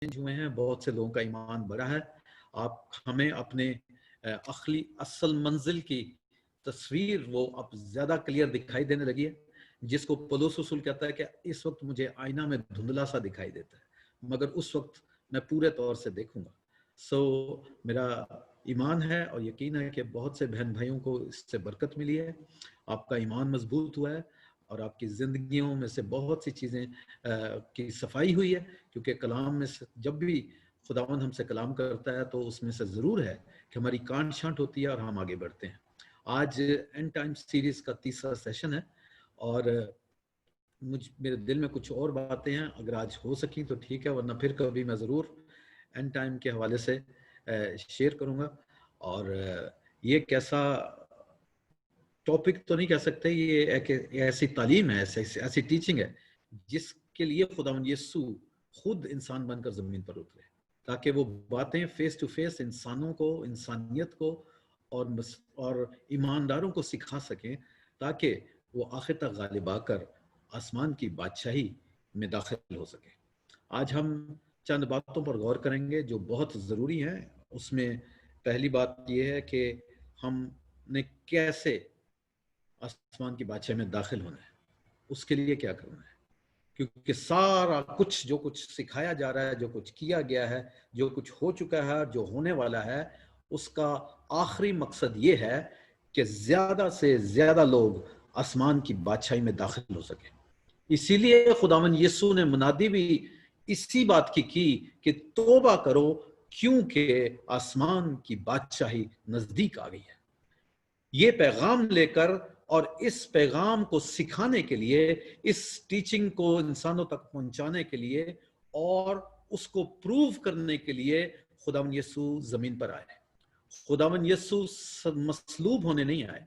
Change हुए हैं, बहुत से लोगों का ईमान बढ़ा है। आप हमें अपने अखली असल मंजिल की तस्वीर वो अब ज्यादा क्लियर दिखाई देने लगी है, जिसको पौलुस रसूल कहता है कि इस वक्त मुझे आईना में धुंधला सा दिखाई देता है, मगर उस वक्त मैं पूरे तौर से देखूंगा। मेरा ईमान है और यकीन है कि बहुत से बहन भाइयों को इससे बरकत मिली है, आपका ईमान मजबूत हुआ है और आपकी जिंदगियों में से बहुत सी चीजें की सफाई हुई है, क्योंकि कलाम में से जब भी खुदावंद हमसे कलाम करता है तो उसमें से ज़रूर है कि हमारी कांट छांट होती है और हम आगे बढ़ते हैं। आज एंड टाइम सीरीज का तीसरा सेशन है और मेरे दिल में कुछ और बातें हैं, अगर आज हो सकी तो ठीक है, वरना फिर कभी मैं ज़रूर एंड टाइम के हवाले से शेयर करूँगा। और ये कैसा टॉपिक तो नहीं कह सकते, ये एक ऐसी तालीम है, ऐसी टीचिंग है जिसके लिए खुदावंद यीशु खुद इंसान बनकर जमीन पर उतरे, ताकि वो बातें फेस टू फेस इंसानों को, इंसानियत को और ईमानदारों को सिखा सकें, ताकि वो आखिर तक गालिब आकर आसमान की बादशाही में दाखिल हो सके। आज हम चंद बातों पर गौर करेंगे जो बहुत ज़रूरी हैं। उसमें पहली बात यह है कि हमने कैसे आसमान की बादशाही में दाखिल होना है, उसके लिए क्या करना है, क्योंकि सारा कुछ जो कुछ सिखाया जा रहा है, जो कुछ किया गया है, जो कुछ हो चुका है, जो होने वाला है, उसका आखिरी मकसद ये है कि ज्यादा से ज्यादा लोग आसमान की बादशाही में दाखिल हो सके। इसीलिए खुदावन यीशु ने मुनादी भी इसी बात की कि तौबा करो, क्योंकि आसमान की बादशाही नजदीक आ गई है। ये पैगाम लेकर और इस पैगाम को सिखाने के लिए, इस टीचिंग को इंसानों तक पहुंचाने के लिए और उसको प्रूव करने के लिए खुदावन यीशु जमीन पर आए। खुदावन यीशु मसलूब होने नहीं आए,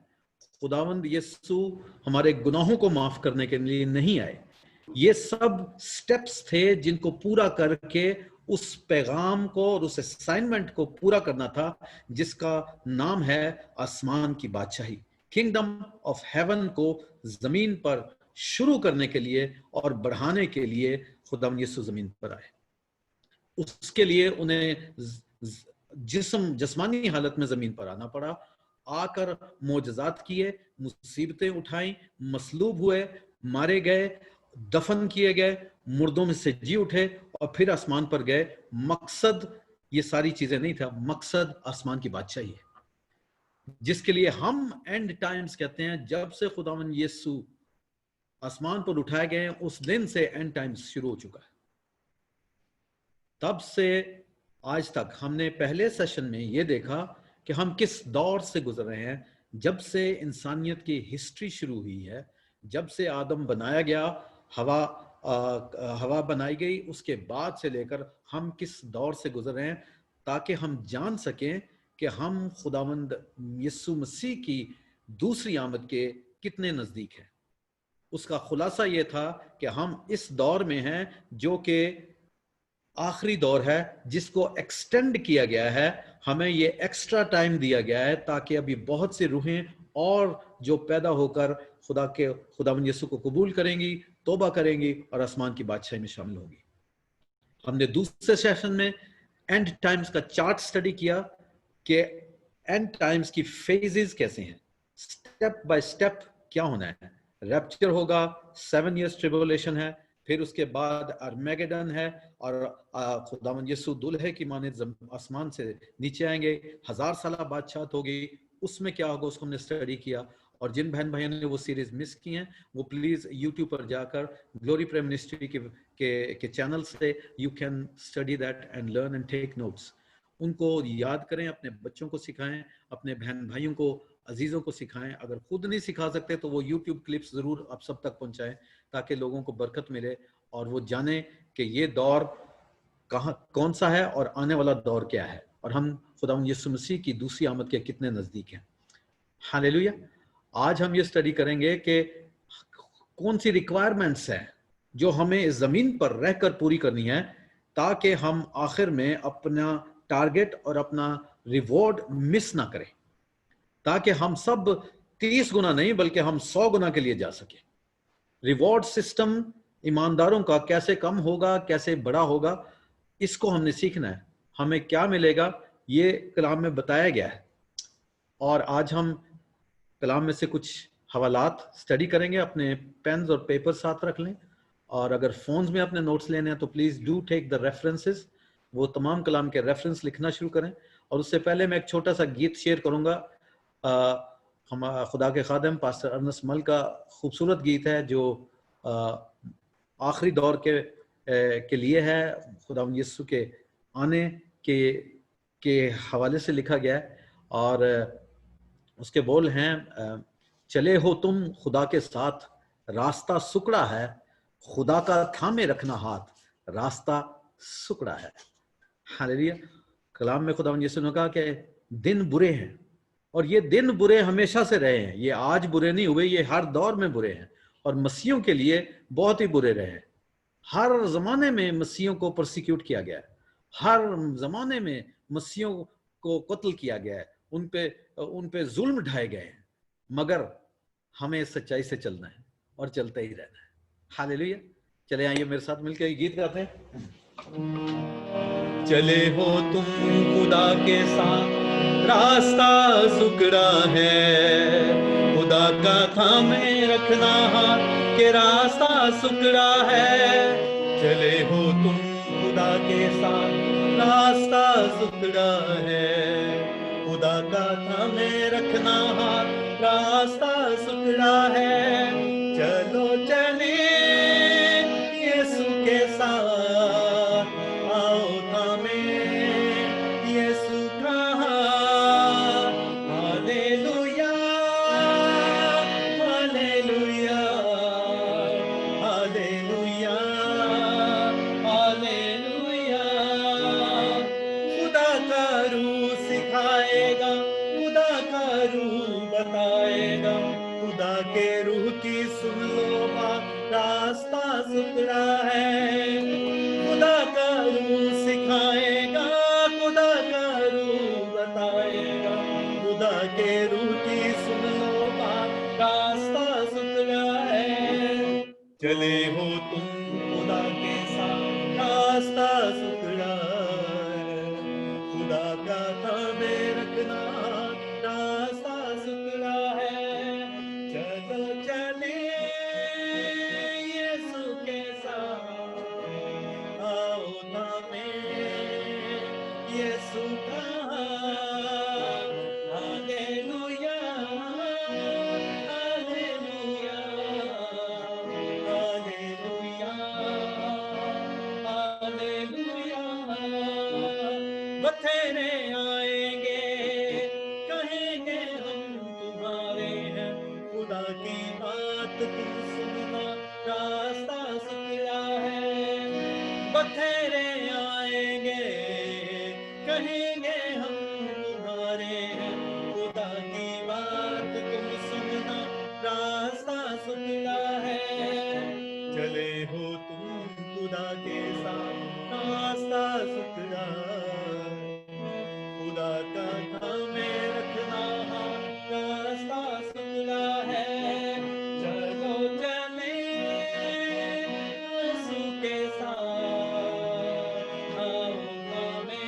खुदावंद यीशु हमारे गुनाहों को माफ करने के लिए नहीं आए। ये सब स्टेप्स थे जिनको पूरा करके उस पैगाम को और उस असाइनमेंट को पूरा करना था, जिसका नाम है आसमान की बादशाही, किंगडम ऑफ हेवन को जमीन पर शुरू करने के लिए और बढ़ाने के लिए खुदावंद यीशु जमीन पर आए। उसके लिए उन्हें जिस्मानी हालत में जमीन पर आना पड़ा, आकर मोजज़ात किए, मुसीबतें उठाई, मसलूब हुए, मारे गए, दफन किए गए, मुर्दों में से जी उठे और फिर आसमान पर गए। मकसद ये सारी चीजें नहीं था, मकसद आसमान की बादशाही है, जिसके लिए हम एंड टाइम्स कहते हैं। जब से खुदावन यीशु आसमान पर उठाए गए, उस दिन से एंड टाइम्स शुरू हो चुका है। तब से आज तक हमने पहले सेशन में यह देखा कि हम किस दौर से गुजर रहे हैं। जब से इंसानियत की हिस्ट्री शुरू हुई है, जब से आदम बनाया गया, हवा बनाई गई, उसके बाद से लेकर हम किस दौर से गुजर रहे हैं, ताकि हम जान सकें कि हम खुदावंद यीशु मसीह की दूसरी आमद के कितने नजदीक हैं। उसका खुलासा यह था कि हम इस दौर में हैं जो कि आखिरी दौर है, जिसको एक्सटेंड किया गया है। हमें ये एक्स्ट्रा टाइम दिया गया है ताकि अभी बहुत सी रूहें और जो पैदा होकर खुदावंद यीशु को कबूल करेंगी, तौबा करेंगी और आसमान की बादशाही में शामिल होंगी। हमने दूसरे सेशन में एंड टाइम्स का चार्ट स्टडी किया कि एंड टाइम्स की फेजेस कैसे हैं, स्टेप बाय स्टेप क्या होना है। रैप्चर होगा, 7 इयर्स ट्रिबुलेशन है, फिर उसके बाद अर्मेगेडन है और खुदावंद यीशु दुल्हे की माने आसमान से नीचे आएंगे, 1000 साल बादशाहत होगी। उसमें क्या होगा उसको हमने स्टडी किया। और जिन बहन भाइयों ने वो सीरीज मिस की हैं, वो प्लीज यूट्यूब पर जाकर ग्लोरी प्रेयर मिनिस्ट्री के चैनल से you can study that and learn and take notes. उनको याद करें, अपने बच्चों को सिखाएं, अपने बहन भाइयों को, अजीजों को सिखाएं। अगर खुद नहीं सिखा सकते तो वो यूट्यूब क्लिप्स जरूर आप सब तक पहुंचाएं, ताकि लोगों को बरकत मिले और वो जाने कि ये दौर कौन सा है और आने वाला दौर क्या है, और हम खुदावंद यीशु मसीह की दूसरी आमद के कितने नजदीक हैं। हालेलुया। आज हम ये स्टडी करेंगे कि कौन सी रिक्वायरमेंट्स हैं जो हमें इस जमीन पर रहकर पूरी करनी है, ताकि हम आखिर में अपना टारगेट और अपना रिवॉर्ड मिस ना करें, ताकि हम सब 30 गुना नहीं बल्कि हम 100 गुना के लिए जा सके। रिवॉर्ड सिस्टम ईमानदारों का कैसे कम होगा, कैसे बड़ा होगा, इसको हमने सीखना है। हमें क्या मिलेगा ये कलाम में बताया गया है, और आज हम कलाम में से कुछ हवालात स्टडी करेंगे। अपने पेन्स और पेपर साथ रख लें, और अगर फोन्स में अपने नोट्स लेने हैं तो please do take the references, वो तमाम कलाम के रेफरेंस लिखना शुरू करें। और उससे पहले मैं एक छोटा सा गीत शेयर करूंगा। हम खुदा के खादम पास्टर अर्नस मल का खूबसूरत गीत है जो आखिरी दौर के लिए है, खुदा यीशु के आने के हवाले से लिखा गया है। और उसके बोल हैं, चले हो तुम खुदा के साथ, रास्ता सुकड़ा है, खुदा का थामे रखना हाथ, रास्ता सुकड़ा है। हालेलुया। कलाम में खुदा यीशु ने कहा कि दिन बुरे हैं, और ये दिन बुरे हमेशा से रहे हैं, ये आज बुरे नहीं हुए, ये हर दौर में बुरे हैं, और मसीहों के लिए बहुत ही बुरे रहे हैं। हर जमाने में मसीहों को प्रोसिक्यूट किया गया है, हर जमाने में मसीहों को कत्ल किया गया है, उन पे जुल्म ढाए गए हैं, मगर हमें सच्चाई से चलना है और चलते ही रहना है। हालेलुया। चले आइए मेरे साथ मिलकर ये गीत गाते हैं। चले हो तुम खुदा के साथ, रास्ता सुकड़ा है, खुदा का थामे रखना हाथ के रास्ता सुकड़ा है। चले हो तुम खुदा के साथ, रास्ता सुकड़ा है, खुदा का थामे रखना हाथ, रास्ता सुकड़ा है। चलो चले यीशु के साथ, आओ थामे यीशु का हाथ। Hallelujah hallelujah hallelujah hallelujah. खुदा का रूह सिखाएगा, खुदा का रूह बताएगा, खुदा के रूह की सुन लो बात, रास्ता सुथरा है। खुदा का रूह सिखाएगा, खुदा का रूह बताएगा, खुदा के रूह की सुन लो बात, रास्ता सुथरा है। चले हो तुम खुदा के साथ, रास्ता सुथरा है, खुदा का थामे रखना, रास्ता सुथरा है। चलो चले यीशु के साथ, आओ थामे यीशु का हाथ। Hallelujah hallelujah hallelujah hallelujah. बथेरे आएंगे कहेंगे हम तुम्हारे हैं, खुदा की बात तुम सुनना, रास्ता सुथरा है। बथेरे आएंगे कहेंगे हम तुम्हारे हैं, खुदा की बात तुम सुनना, रास्ता सुथरा है। चले हो तुम खुदा के साथ, रास्ता सुथरा है, खुदा का थामे रखना हाथ, रास्ता सुथरा है। चलो चले यीशु के साथ, आओ थामे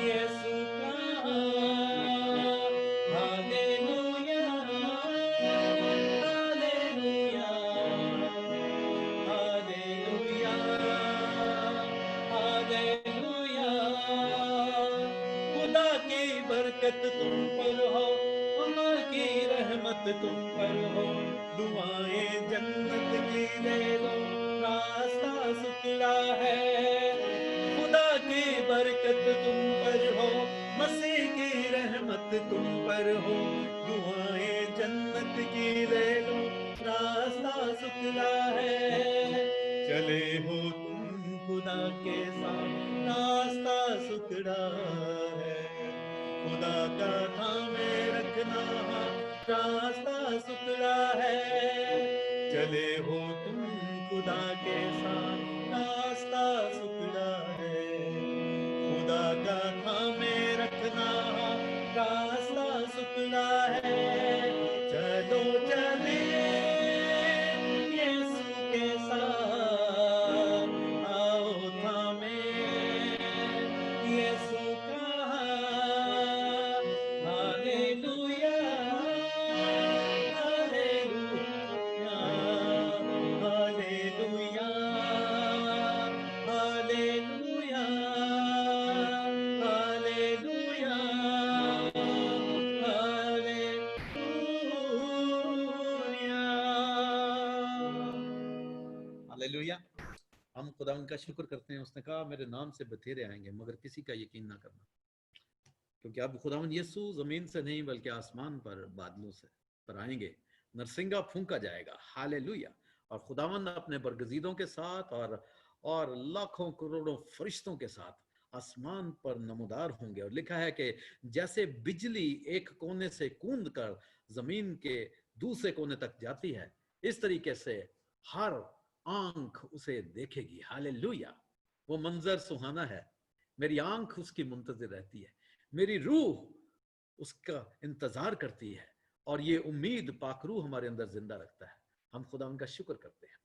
यीशु का हाथ। Hallelujah hallelujah hallelujah hallelujah. खुदा की बरकत तुम पर हो, अल्लाह की रहमत तुम पर हो, दुआएं जन्नत की ले लो, रास्ता सुथरा है। खुदा की बरकत तुम पर हो, मसीह की रहमत तुम पर हो, दुआएं जन्नत की ले लो, रास्ता सुथरा है। चले हो तुम खुदा के साथ, रास्ता सुथरा है, खुदा का थामे रखना हाथ, रास्ता सुथरा है। चले हो तुम खुदा के साथ, रास्ता सुथरा है, खुदा का थामे रखना हाथ, रास्ता सुथरा है। चलो चले यीशु के साथ, आओ थामे खुदावन का शुक्र करते हैं। उसने कहा मेरे नाम से बथेरे आएंगे मगर किसी का यकीन ना करना, क्योंकि अब खुदावन यीशु जमीन से नहीं बल्कि आसमान पर बादलों से पर आएंगे, नरसिंगा फूंका जाएगा, हालेलुया। और खुदावन अपने बरगजीदों के साथ और लाखों करोड़ों फरिश्तों के साथ आसमान पर नमोदार होंगे। और लिखा है कि जैसे बिजली एक कोने से कूद कर जमीन के दूसरे कोने तक जाती है, इस तरीके से हर आंख उसे देखेगी, हालेलुया। वो मंजर सुहाना है, मेरी आंख उसकी मुंतजिर रहती है, मेरी रूह उसका इंतजार करती है, और ये उम्मीद पाकरू हमारे अंदर जिंदा रखता है। हम खुदा उनका शुक्र करते हैं।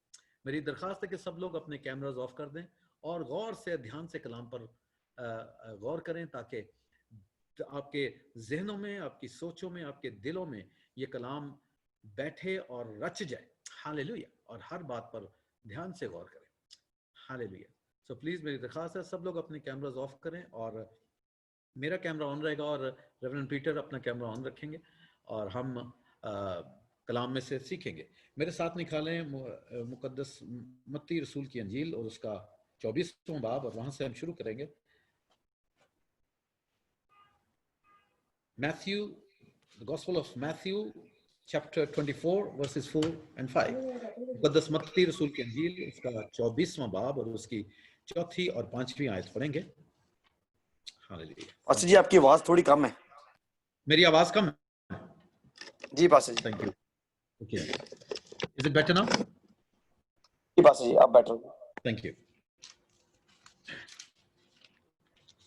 मेरी दरखास्त है कि सब लोग अपने कैमरास ऑफ कर दें और गौर से ध्यान से कलाम पर गौर करें, ताकि आपके जहनों में, आपकी सोचों में, आपके दिलों में ये कलाम बैठे और रच जाए, हालेलुया। और हर बात पर ध्यान से गौर करें, हालेलुया। सो प्लीज मेरी दरखास्त है सब लोग अपने कैमरास ऑफ करें, और मेरा कैमरा ऑन रहेगा और रेवरेंड पीटर अपना कैमरा ऑन रखेंगे, और हम कलाम में से सीखेंगे। मेरे साथ निकालें मुकद्दस मत्ती रसूल की अंजील और उसका 24वां बाब, और वहां से हम शुरू करेंगे। Matthew, the gospel of Matthew chapter 24 versus 4 and 5। मुकद्दस मत्ती रसूल की अंजील उसका 24वां बाब और उसकी 4थी और 5वीं आयत पढ़ेंगे। हालेलुया। पास्टर जी आपकी आवाज थोड़ी कम है। मेरी आवाज कम है? जी पास्टर जी। Thank you. Okay, is it better now? जी पास्टर जी आप better. Thank you.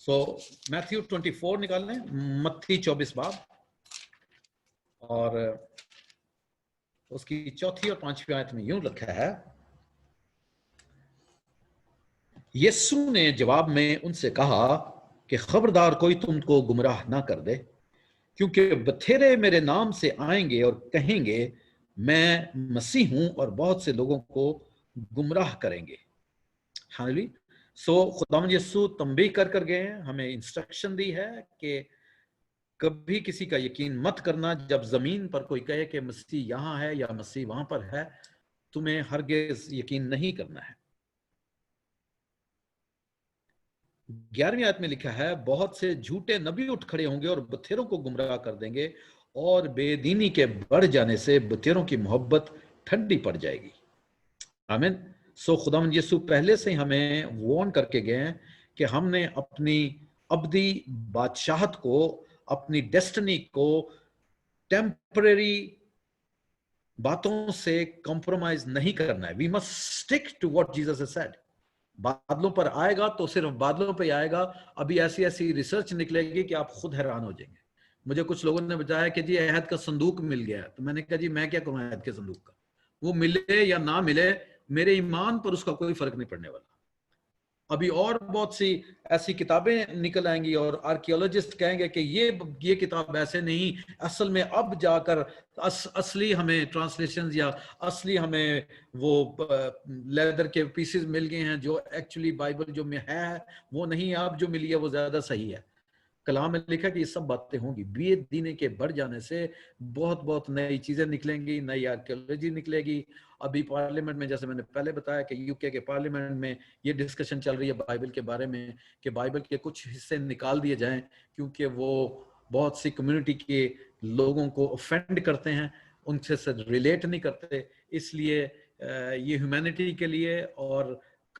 So Matthew 24 निकाल लें, मत्ती 24 बाब और उसकी 4थी और 5वीं आयत में यूं लिखा है, यीशु ने जवाब में उनसे कहा कि खबरदार कोई तुमको गुमराह ना कर दे, क्योंकि बथेरे मेरे नाम से आएंगे और कहेंगे मैं मसीह हूं, और बहुत से लोगों को गुमराह करेंगे। हालेलुया। सो खुदावंद यीशु तंबीह कर गए हैं, हमें इंस्ट्रक्शन दी है कि कभी किसी का यकीन मत करना। जब जमीन पर कोई कहे कि मसीह यहां है या मसीह वहां पर है, तुम्हें हरगिज यकीन नहीं करना है। 11वीं आयत में लिखा है, बहुत से झूठे नबी उठ खड़े होंगे और बथेरों को गुमराह कर देंगे, और बेदीनी के बढ़ जाने से बथेरों की मोहब्बत ठंडी पड़ जाएगी। आमीन। सो खुदावंद यीशु पहले से हमें वार्न करके गए हैं कि हमने अपनी अब्दी बादशाहत को, अपनी डेस्टिनी को टेम्परेरी बातों से कॉम्प्रोमाइज नहीं करना है। We must stick to what Jesus has said. बादलों पर आएगा तो सिर्फ बादलों पर आएगा। अभी ऐसी ऐसी रिसर्च निकलेगी कि आप खुद हैरान हो जाएंगे। मुझे कुछ लोगों ने बताया कि जी अहद का संदूक मिल गया, तो मैंने कहा जी मैं क्या करूं अहद के संदूक का, वो मिले या ना मिले मेरे ईमान पर उसका कोई फर्क नहीं पड़ने वाला। अभी और बहुत सी ऐसी किताबें निकल आएंगी और आर्कियोलॉजिस्ट कहेंगे कि ये किताब ऐसे नहीं, असल में अब जाकर असली हमें ट्रांसलेशन या असली हमें वो लेदर के पीसेस मिल गए हैं, जो एक्चुअली बाइबल जो में है वो नहीं, अब जो मिली है वो ज्यादा सही है। कलाम में लिखा कि ये सब बातें होंगी। बेदीनी के बढ़ जाने से बहुत नई चीजें निकलेंगी, नई आर्कियोलॉजी निकलेगी। अभी पार्लियामेंट में, जैसे मैंने पहले बताया कि यूके के पार्लियामेंट में ये डिस्कशन चल रही है बाइबल के बारे में कि बाइबल के कुछ हिस्से निकाल दिए जाएं, क्योंकि वो बहुत सी कम्युनिटी के लोगों को ऑफेंड करते हैं, उनसे रिलेट नहीं करते। इसलिए ये ह्यूमैनिटी के लिए और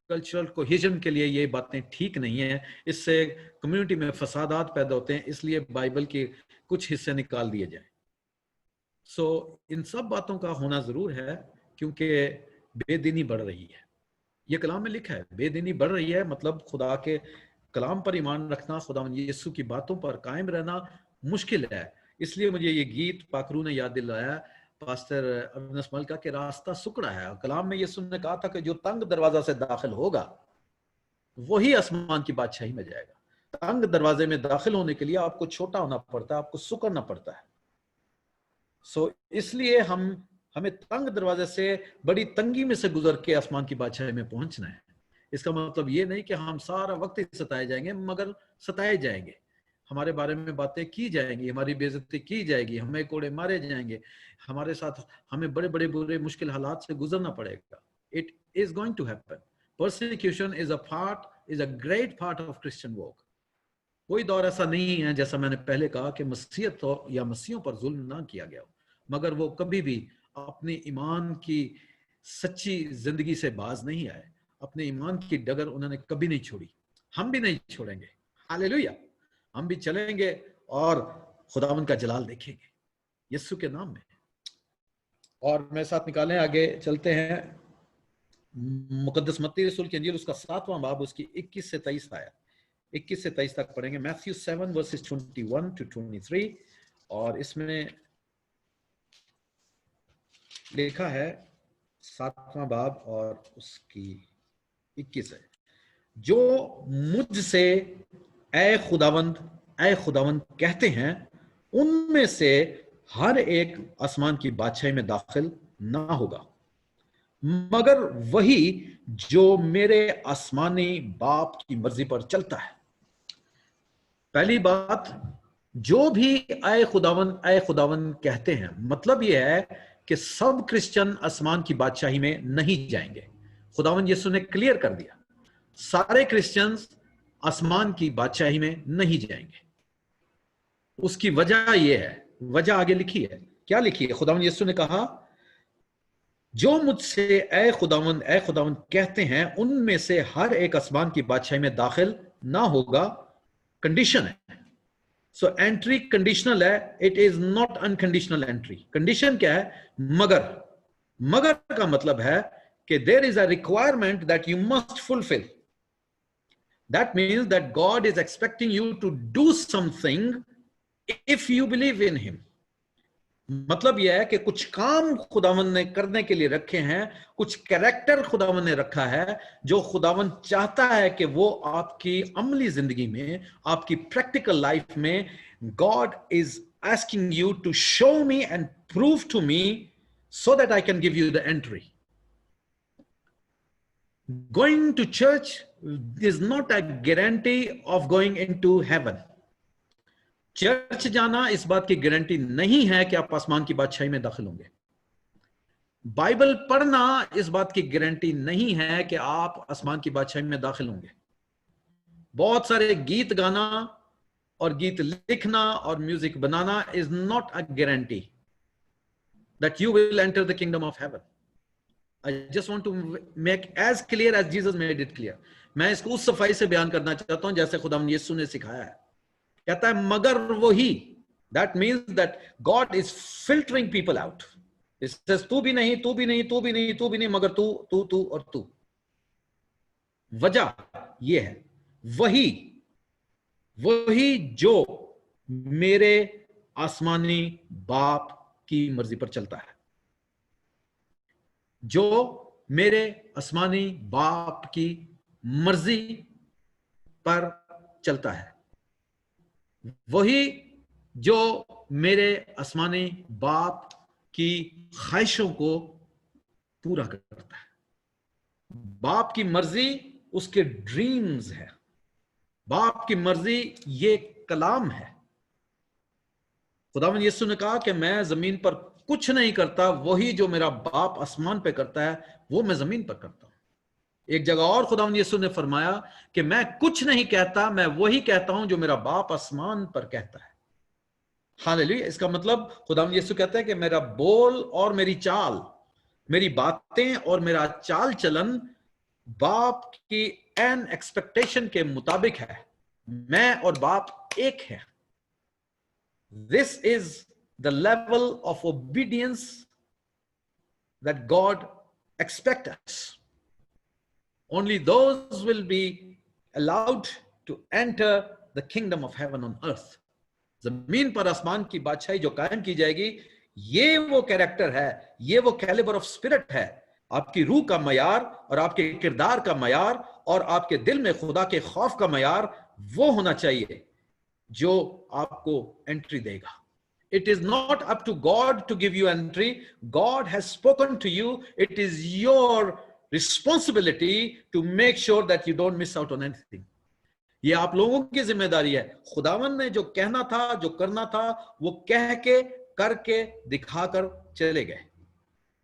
कल्चरल कोहेजन के लिए ये बातें ठीक नहीं है। इससे कम्युनिटी में फसादात पैदा होते हैं, इसलिए बाइबल के कुछ हिस्से निकाल दिए जाएं। सो इन सब बातों का होना जरूर है, क्योंकि बेदीनी बढ़ रही है। ये कलाम में लिखा है, बेदीनी बढ़ रही है, मतलब खुदा के कलाम पर ईमान रखना, खुदा यीशु की बातों पर कायम रहना मुश्किल है। इसलिए मुझे ये गीत पाकरू ने याद दिलाया, पास्टर अविनाश मलका के रास्ता सुकड़ा है। कलाम में यीशु ने कहा था कि जो तंग दरवाजा से दाखिल होगा वही आसमान की बादशाही में जाएगा। तंग दरवाजे में दाखिल होने के लिए आपको छोटा होना पड़ता है, आपको सुकड़ना पड़ता है। सो इसलिए हमें तंग दरवाजे से, बड़ी तंगी में से गुजर के आसमान की बादशाही में पहुंचना है। इसका मतलब ये नहीं कि हम सारा वक्त ही सताए जाएंगे, मगर सताए जाएंगे, हमारे बारे में बातें की जाएंगी, हमारी बेइज्जती की जाएगी, हमें कोड़े मारे जाएंगे, हमारे साथ हमें बड़े बड़े बुरे मुश्किल हालात से गुजरना पड़ेगा। It is going to happen, Persecution is a great part of Christian walk. कोई दौर ऐसा नहीं है, जैसा मैंने पहले कहा, कि मसीहत या मसीहों पर जुल्म ना किया गया हो, मगर वो कभी भी अपने ईमान की सच्ची जिंदगी से बाज नहीं आए। अपने ईमान की डगर उन्होंने कभी नहीं छोड़ी। हम भी नहीं छोड़ेंगे। हालेलुया। हम भी चलेंगे और खुदावंद का जलाल देखेंगे यीशु के नाम में। और मेरे साथ निकालें, आगे चलते हैं। मुकद्दस मत्ती रसूल की इंजील, उसका 7वां बाब, उसकी 21 से 23 आया, 21 से 23 तक पढ़ेंगे। Matthew 7 versus 21 to 23। और इसमें लिखा है, 7वां बाब और उसकी 21 है, जो मुझसे ऐ खुदावंद कहते हैं, उनमें से हर एक आसमान की बादशाही में दाखिल ना होगा, मगर वही जो मेरे आसमानी बाप की मर्जी पर चलता है। पहली बात, जो भी ऐ खुदावंद कहते हैं, मतलब यह है कि सब क्रिश्चियन आसमान की बादशाही में नहीं जाएंगे। खुदावंद यीशु ने क्लियर कर दिया, सारे क्रिश्चियंस आसमान की बादशाही में नहीं जाएंगे। उसकी वजह यह है, वजह आगे लिखी है। क्या लिखी है? खुदावंद यीशु ने कहा, जो मुझसे ऐ खुदावंद कहते हैं, उनमें से हर एक आसमान की बादशाही में दाखिल ना होगा। कंडीशन है। सो एंट्री कंडीशनल है, it is not unconditional entry. Condition क्या है? मगर का मतलब है कि there is a requirement that you must fulfil. That means that God is expecting you to do something if you believe in him. मतलब यह है कि कुछ काम खुदावंद ने करने के लिए रखे हैं, कुछ कैरेक्टर खुदावंद ने रखा है, जो खुदावंद चाहता है कि वो आपकी अमली जिंदगी में, आपकी प्रैक्टिकल लाइफ में, God is asking you to show me and prove to me so that I can give you the entry. Going to church is not a guarantee of going into heaven. Church जाना इस बात की guarantee नहीं है कि आप आसमान की बादशाही में दाखिल होंगे। बाइबल पढ़ना इस बात की गारंटी नहीं है कि आप आसमान की बादशाही में दाखिल होंगे। बहुत सारे गीत गाना और गीत लिखना और म्यूजिक बनाना is not a guarantee that you will enter the kingdom of heaven. I just want to make as clear as Jesus made it clear. मैं इसको उस सफाई से बयान करना चाहता हूं जैसे खुदावंद यीशु ने सिखाया है। कहता है मगर वही, that means that God is filtering people out. तू भी नहीं, तू भी नहीं, तू भी नहीं, तू भी नहीं, मगर तू तू तू और तू। वजह यह है, वही जो मेरे आसमानी बाप की मर्जी पर चलता है, जो मेरे आसमानी बाप की मर्जी पर चलता है, वही जो मेरे आसमानी बाप की ख्वाहिशों को पूरा करता है। बाप की मर्जी उसके ड्रीम्स है। बाप की मर्जी ये कलाम है। खुदावंद यीशु ने कहा कि मैं जमीन पर कुछ नहीं करता, वही जो मेरा बाप आसमान पे करता है वो मैं जमीन पर करता हूं। एक जगह और खुदावंद यीशु ने फरमाया कि मैं कुछ नहीं कहता, मैं वही कहता हूं जो मेरा बाप आसमान पर कहता है। हालेलुया। इसका मतलब खुदावंद यीशु कहता है कि मेरा बोल और मेरी चाल, मेरी बातें और मेरा चाल चलन बाप की एन एक्सपेक्टेशन के मुताबिक है। मैं और बाप एक है। This is the level of obedience that God expect us. Only those will be allowed to enter the kingdom of heaven on earth. जमीन पर आसमान की बादशाही जो कायम की जाएगी, ये वो कैरेक्टर है, ये वो कैलिबर ऑफ स्पिरिट है। आपकी रूह का मयार और आपके किरदार का मयार और आपके दिल में खुदा के खौफ का मयार वो होना चाहिए जो आपको एंट्री देगा। It is not up to God to give you entry. God has spoken to you. It is your responsibility to make sure that you don't miss out on anything. ये आप लोगों की जिम्मेदारी है। खुदावंद ने जो कहना था, जो करना था, वो कह के, करके, दिखाकर चले गए।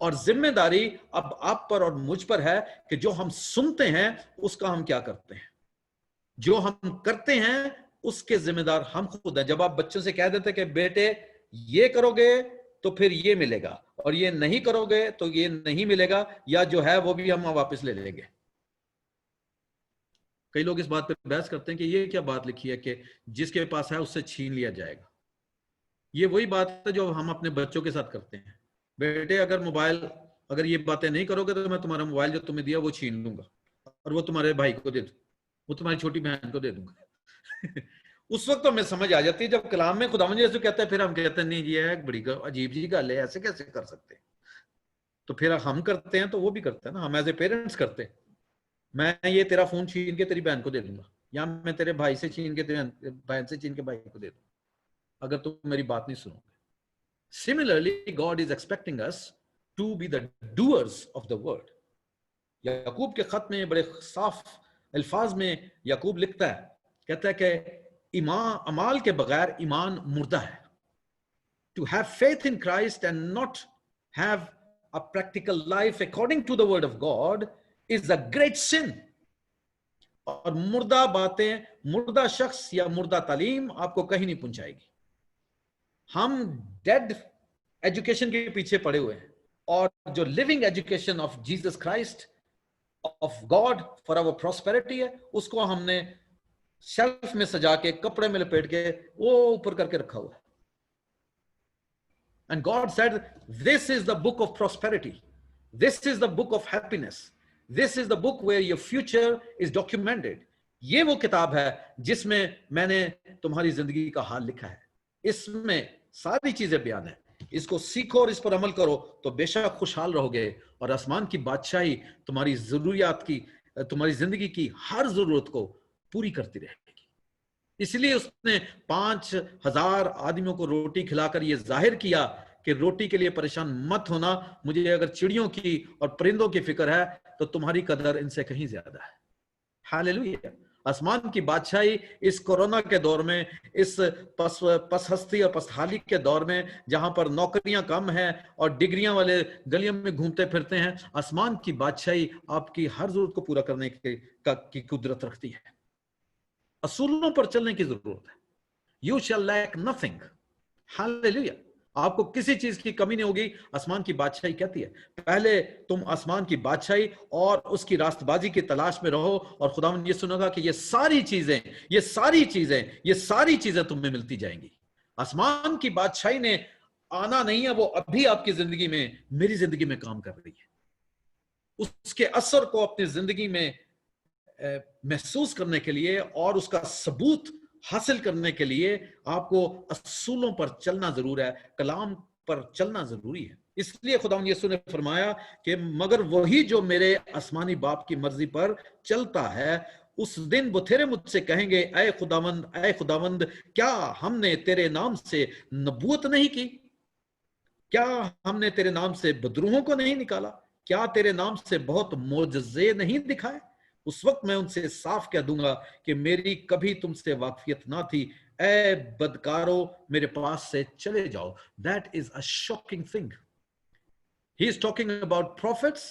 और जिम्मेदारी अब आप पर और मुझ पर है कि जो हम सुनते हैं उसका हम क्या करते हैं। जो हम करते हैं उसके जिम्मेदार हम खुद हैं। जब आप बच्चों से कह देते कि बेटे ये करोगे तो फिर ये मिलेगा, और ये नहीं करोगे तो ये नहीं मिलेगा, या जो है वो भी हम वापस ले लेंगे। कई लोग इस बात पे बहस करते हैं कि ये क्या बात लिखी है कि जिसके पास है उससे छीन लिया जाएगा। ये वही बात है जो हम अपने बच्चों के साथ करते हैं। बेटे अगर ये बातें नहीं करोगे तो मैं तुम्हारा मोबाइल जो तुम्हें दिया वो छीन लूंगा, और वो तुम्हारे भाई को दे दूंगा, वो तुम्हारी छोटी बहन को दे दूंगा। उस वक्त तो हमें समझ आ जाती है जब कलाम में खुदावंद यीशु कहता है, फिर हम कहते हैं नहीं ये है बड़ी अजीब जी गल है, ऐसे कैसे कर सकते हैं। तो फिर हम करते हैं तो वो भी करते हैं ना, हम एज ए पेरेंट्स करते हैं। मैं ये तेरा फोन छीन के तेरी बहन को दे दूंगा, या मैं तेरे भाई से छीन के तेरे बहन से छीन के भाई को दे दूंगा अगर तुम मेरी बात नहीं सुनोगे। Similarly, God is expecting us to be the doers of the word. याकूब के खत में बड़े साफ अल्फाज में याकूब लिखता है, कहता है कि अमाल के बगैर ईमान मुर्दा है। To have faith in Christ and not have a practical life according to the word of God is a great sin. और मुर्दा बातें, मुर्दा शख्स या मुर्दा तालीम आपको कहीं नहीं पहुंचाएगी। हम डेड एजुकेशन के पीछे पड़े हुए हैं, और जो living education of Jesus Christ of God for our prosperity है, उसको हमने शेल्फ में सजा के कपड़े में लपेट के वो ऊपर करके रखा हुआ है। And God said, this is the book of prosperity. This is the book of happiness. This is the book where your future is documented. ये वो किताब है जिसमें मैंने तुम्हारी जिंदगी का हाल लिखा है। इसमें सारी चीजें बयान है। इसको सीखो और इस पर अमल करो तो बेशक खुशहाल रहोगे, और आसमान की बादशाही तुम्हारी जरूरियात की, तुम्हारी जिंदगी की हर जरूरत को पूरी करती रहेगी। इसलिए उसने 5,000 आदमियों को रोटी खिलाकर यह जाहिर किया कि रोटी के लिए परेशान मत होना, मुझे अगर चिड़ियों की और परिंदों की फिक्र है तो तुम्हारी कदर इनसे कहीं ज्यादा है। हालेलुया। आसमान की बादशाही इस कोरोना के दौर में, इस पसहस्ती और पसहाली के दौर में, जहां पर नौकरियां कम हैं और डिग्रियां वाले गलियों में घूमते फिरते हैं, आसमान की बादशाही आपकी हर जरूरत को पूरा करने की कुदरत रखती है। असूलों पर चलने की जरूरत है। You shall lack nothing. Hallelujah. आपको किसी चीज की कमी नहीं होगी। आसमान की बादशाही कहती है पहले तुम आसमान की बादशाही और उसकी रास्तबाजी की तलाश में रहो, और खुदावंद ये सुनेगा कि ये सारी चीजें तुम्हें मिलती जाएंगी। आसमान की बादशाही ने आना नहीं है, वो अभी आपकी जिंदगी में, मेरी जिंदगी में काम कर रही है। उसके असर को अपनी जिंदगी में महसूस करने के लिए और उसका सबूत हासिल करने के लिए आपको असूलों पर चलना जरूर है, कलाम पर चलना जरूरी है। इसलिए खुदावंद यीशु ने फरमाया कि मगर वही जो मेरे आसमानी बाप की मर्जी पर चलता है, उस दिन वो तेरे मुझसे कहेंगे, ऐ खुदावंद, क्या हमने तेरे नाम से नबूवत नहीं की? क्या हमने तेरे नाम से बदरूहों को नहीं निकाला? क्या तेरे नाम से बहुत मोजज़े नहीं दिखाए? उस वक्त मैं उनसे साफ कह दूंगा कि मेरी कभी तुमसे वाकफियत ना थी। ए बदकारो, मेरे पास से चले जाओ। That is a shocking thing. He is talking about prophets,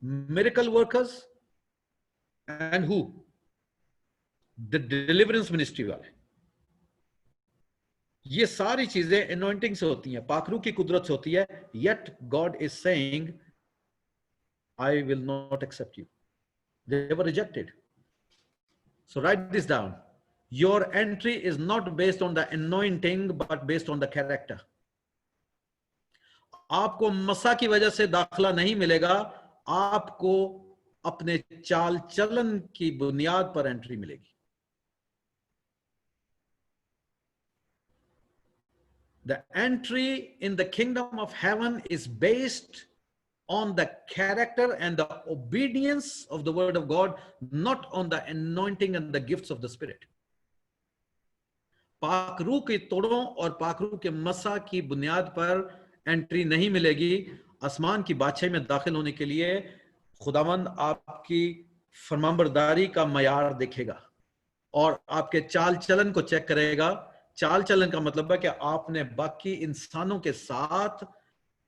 miracle workers, and who? The deliverance ministry वाले। ये सारी चीजें anointing से होती हैं, पाखरू की कुदरत से होती है। Yet God is saying, I will not accept you. They were rejected. So write this down. Your entry is not based on the anointing, but based on the character. आपको मसा की वजह से दाखला नहीं मिलेगा, आपको अपने चाल चलन की बुनियाद पर एंट्री मिलेगी। The entry in the kingdom of heaven is based on the character and the obedience of the word of God, not on the anointing and the gifts of the Spirit. पाखरू के तोड़ों और पाखरू के मसा की बुनियाद पर entry नहीं मिलेगी। आसमान की बादशाही में दाखिल होने के लिए खुदावंद आपकी फरमाबरदारी का मयार देखेगा और आपके चाल चलन को चेक करेगा। चाल चलन का मतलब है कि आपने बाकी इंसानों के साथ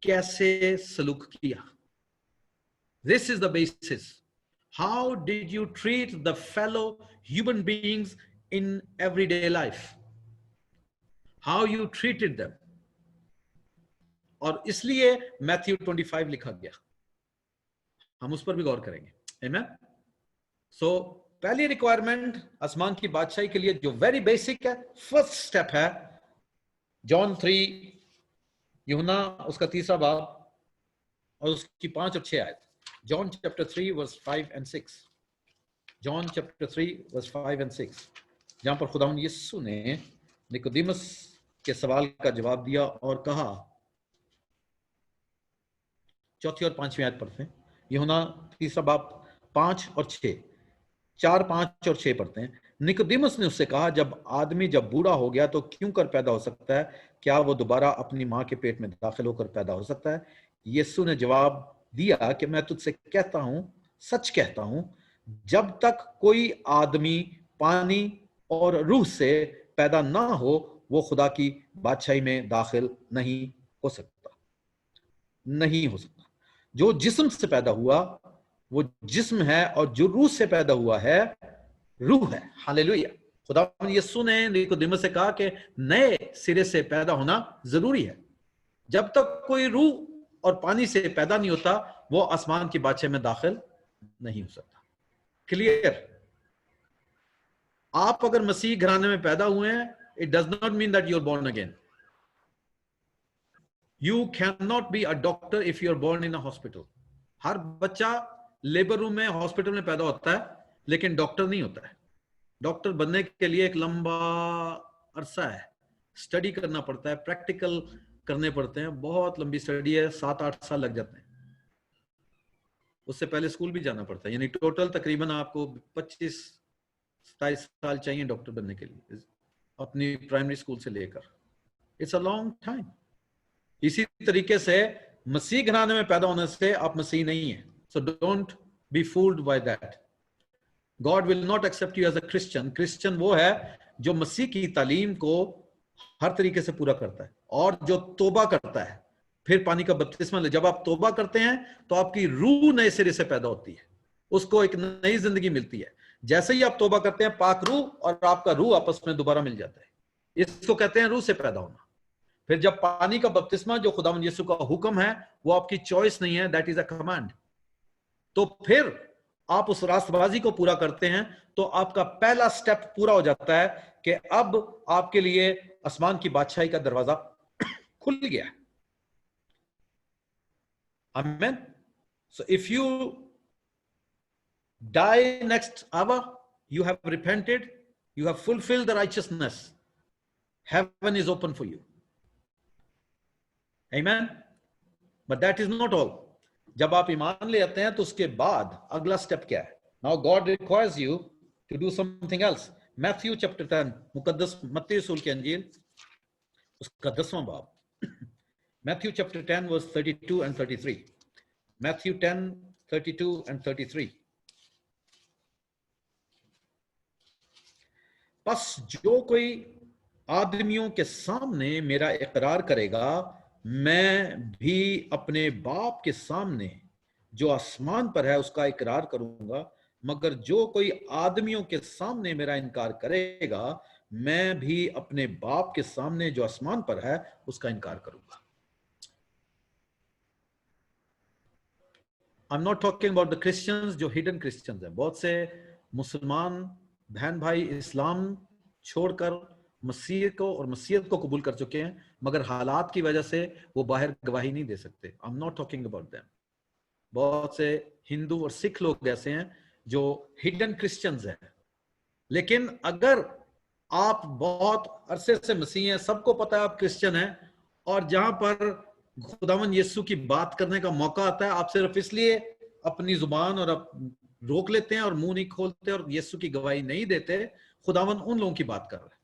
कैसे सलूक किया. This is the basis. How did you treat the fellow human beings in everyday life? How you treated them. और इसलिए मैथ्यू 25 लिखा गया. हम उस पर भी गौर करेंगे. Amen? So, पहली रिक्वायरमेंट आसमान की बादशाही के लिए जो वेरी बेसिक है, फर्स्ट स्टेप है जॉन 3 यूहन्ना उसका 3 बाब और उसकी 5 और 6 आयत. John chapter 3 verse 5 and 6. John chapter 3 verse 5 and 6. जहां पर खुदावंद यीशु ने निकोदेमुस के सवाल का जवाब दिया और कहा, 4 और 5 आयत पढ़ते हैं. यूहन्ना 3 बाब 5 और 6. 4, 5 और 6 पढ़ते हैं. निकोदेमुस ने उससे कहा, जब आदमी जब बूढ़ा हो गया तो क्यों कर पैदा हो सकता है? क्या वो दोबारा अपनी माँ के पेट में दाखिल होकर पैदा हो सकता है? यीशु ने जवाब दिया कि मैं तुझसे कहता हूं, सच कहता हूं, जब तक कोई आदमी पानी और रूह से पैदा ना हो वो खुदा की बादशाही में दाखिल नहीं हो सकता. नहीं हो सकता. जो जिस्म से पैदा हुआ वो जिस्म है और जो रूह से पैदा हुआ है रूह है. हालेलुया. खुदा यीशु ने निकोदेमुस से कहा कि नए सिरे से पैदा होना जरूरी है. जब तक कोई रूह और पानी से पैदा नहीं होता वो आसमान की बादशाही में दाखिल नहीं हो सकता. क्लियर. आप अगर मसीह घराने में पैदा हुए हैं, it does not mean that you are born again. You can not be a doctor if you are born in a hospital. हर बच्चा लेबर रूम में हॉस्पिटल में पैदा होता है लेकिन डॉक्टर नहीं होता है. डॉक्टर बनने के लिए एक लंबा अरसा है, स्टडी करना पड़ता है, प्रैक्टिकल करने पड़ते हैं. बहुत लंबी स्टडी है, 7-8 साल लग जाते हैं. उससे पहले स्कूल भी जाना पड़ता है. यानी टोटल तकरीबन आपको 25-27 साल चाहिए डॉक्टर बनने के लिए, अपनी प्राइमरी स्कूल से लेकर. It's a long time. इसी तरीके से मसीह घराने में पैदा होने से आप मसीह नहीं है. So don't be fooled by that. God will not accept you as a Christian. Christian वो है जो मसीह की तालीम को हर तरीके से पूरा करता है और जो तौबा करता है, फिर पानी का बपतिस्मा ले. जब आप तौबा करते हैं तो आपकी रूह नए सिरे से पैदा होती है, उसको एक नई जिंदगी मिलती है. जैसे ही आप तौबा करते हैं, पाक रूह और आपका रूह आपस में दोबारा मिल जाता है. इसको कहते हैं रूह से पैदा होना. फिर जब पानी का बपतिस्मा जो खुदावंद यीशु का हुक्म है वो आपकी चॉइस नहीं है, दैट इज अ कमांड. तो फिर आप उस रास्तबाजी को पूरा करते हैं तो आपका पहला स्टेप पूरा हो जाता है कि अब आपके लिए आसमान की बादशाही का दरवाजा खुल गया. आमीन. So if you die next hour, you have repented, you have fulfilled the righteousness, heaven is open for you. Amen. But that is not all. जब आप ईमान ले आते हैं तो उसके बाद अगला स्टेप क्या है? Now God requires you to do something else. Matthew chapter 10, मुकद्दस मत्ती रसूल की अंजील उसका 10वां बाब. Matthew chapter 10 verse 32 and 33. Matthew 10, 32 and 33. बस जो कोई आदमियों के सामने मेरा इकरार करेगा, मैं भी अपने बाप के सामने जो आसमान पर है उसका इकरार करूंगा. मगर जो कोई आदमियों के सामने मेरा इनकार करेगा, मैं भी अपने बाप के सामने जो आसमान पर है उसका इनकार करूंगा. I am not talking about the Christians जो हिडन क्रिश्चियंस हैं. बहुत से मुसलमान बहन भाई इस्लाम छोड़कर मसीह को और मसीहत को कबूल कर चुके हैं, मगर हालात की वजह से वो बाहर गवाही नहीं दे सकते. I am not talking about them. बहुत से हिंदू और सिख लोग ऐसे हैं जो हिडन क्रिश्चियंस हैं. लेकिन अगर आप बहुत अरसे से मसीह हैं, सबको पता है आप क्रिश्चियन हैं, और जहां पर खुदावंद यीशु की बात करने का मौका आता है, आप सिर्फ इसलिए अपनी जुबान और रोक लेते हैं और मुंह नहीं खोलते और यीशु की गवाही नहीं देते. खुदावंद उन लोगों की बात कर रहा है,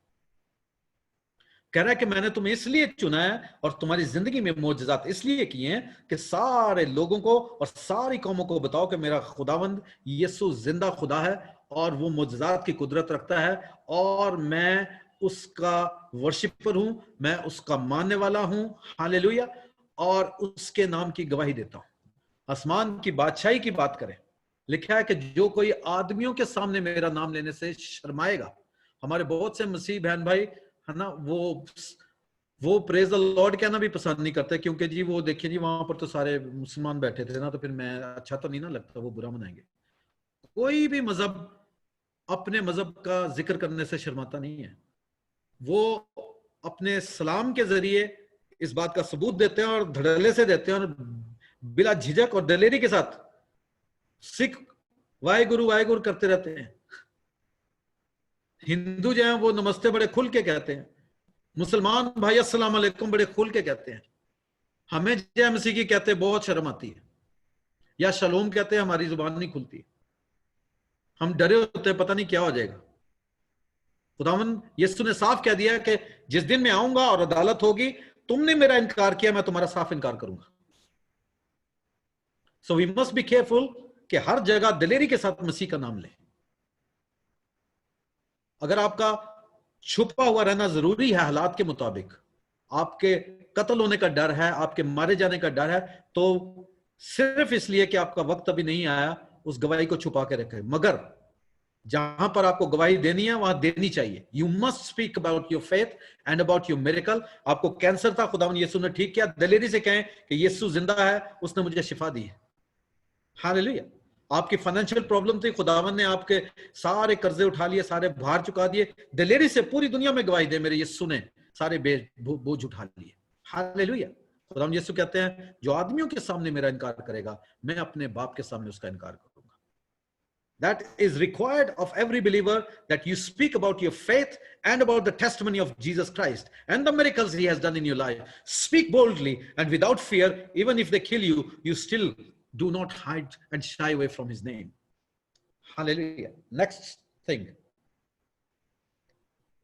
कह रहा है कि मैंने तुम्हें इसलिए चुना है और तुम्हारी जिंदगी में मौजज़ात इसलिए किए हैं कि सारे लोगों को और सारी कौमों को बताओ कि मेरा खुदावंद यीशु जिंदा खुदा है और वो मौजज़ात की कुदरत रखता है और मैं उसका वर्शिपर हूं, मैं उसका मानने वाला हूं. हालेलुया. और उसके नाम की गवाही देता हूं। आसमान की बादशाही की बात करें, लिखा है कि जो कोई आदमियों के सामने मेरा नाम लेने से शर्माएगा। हमारे बहुत से मसीह बहन भाई है ना, वो प्रेज द लॉर्ड कहना भी पसंद नहीं करते, क्योंकि जी वो देखिए जी वहां पर तो सारे मुसलमान बैठे थे ना, तो फिर मैं अच्छा तो नहीं ना लगता, वो बुरा मनाएंगे। कोई भी मजहब अपने मजहब का जिक्र करने से शर्माता नहीं है। वो अपने सलाम के जरिए इस बात का सबूत देते हैं और धड़ल्ले से देते हैं और बिला झिझक और दलेरी के साथ सिख वाहेगुरु करते रहते हैं। हिंदू जो है वो नमस्ते बड़े खुल के कहते हैं, मुसलमान भाई अस्सलाम वालेकुम बड़े खुल के कहते हैं। हमें जय मसीह की कहते बहुत शर्म आती है, या शलोम कहते हैं, हमारी जुबान नहीं खुलती, हम डरे होते हैं पता नहीं क्या हो जाएगा। खुदावन यीशु ने साफ कह दिया कि जिस दिन मैं आऊंगा और अदालत होगी, तुमने मेरा इनकार किया, मैं तुम्हारा साफ इनकार करूंगा। So we must be careful कि हर जगह दिलेरी के साथ मसीह का नाम लें। अगर आपका छुपा हुआ रहना जरूरी है हालात के मुताबिक, आपके कत्ल होने का डर है, आपके मारे जाने का डर है, तो सिर्फ इसलिए कि आपका वक्त अभी नहीं आया, उस गवाही को छुपा के रखें। मगर जहां पर आपको गवाही देनी है वहां देनी चाहिए। You must speak about your faith and about your miracle. आपको कैंसर था, खुदावन यीशु ने ठीक किया, दिलेरी से कहें कि यीशु जिंदा है, उसने मुझे शिफा दी है। हालेलुया। आपकी फाइनेंशियल प्रॉब्लम थी, खुदावन ने आपके सारे कर्जे उठा लिए, सारे भार चुका दिए, दिलेरी से पूरी दुनिया में गवाही दे, मेरे यीशु ने सारे बोझ उठा लिए। हालेलुया। खुदावन यीशु कहते हैं जो आदमियों के सामने मेरा इनकार करेगा, मैं अपने बाप के सामने उसका इनकार करूंगा। That is required of every believer, that you speak about your faith and about the testimony of Jesus Christ and the miracles he has done in your life. Speak boldly and without fear. Even if they kill you, you still do not hide and shy away from his name. Hallelujah. Next thing.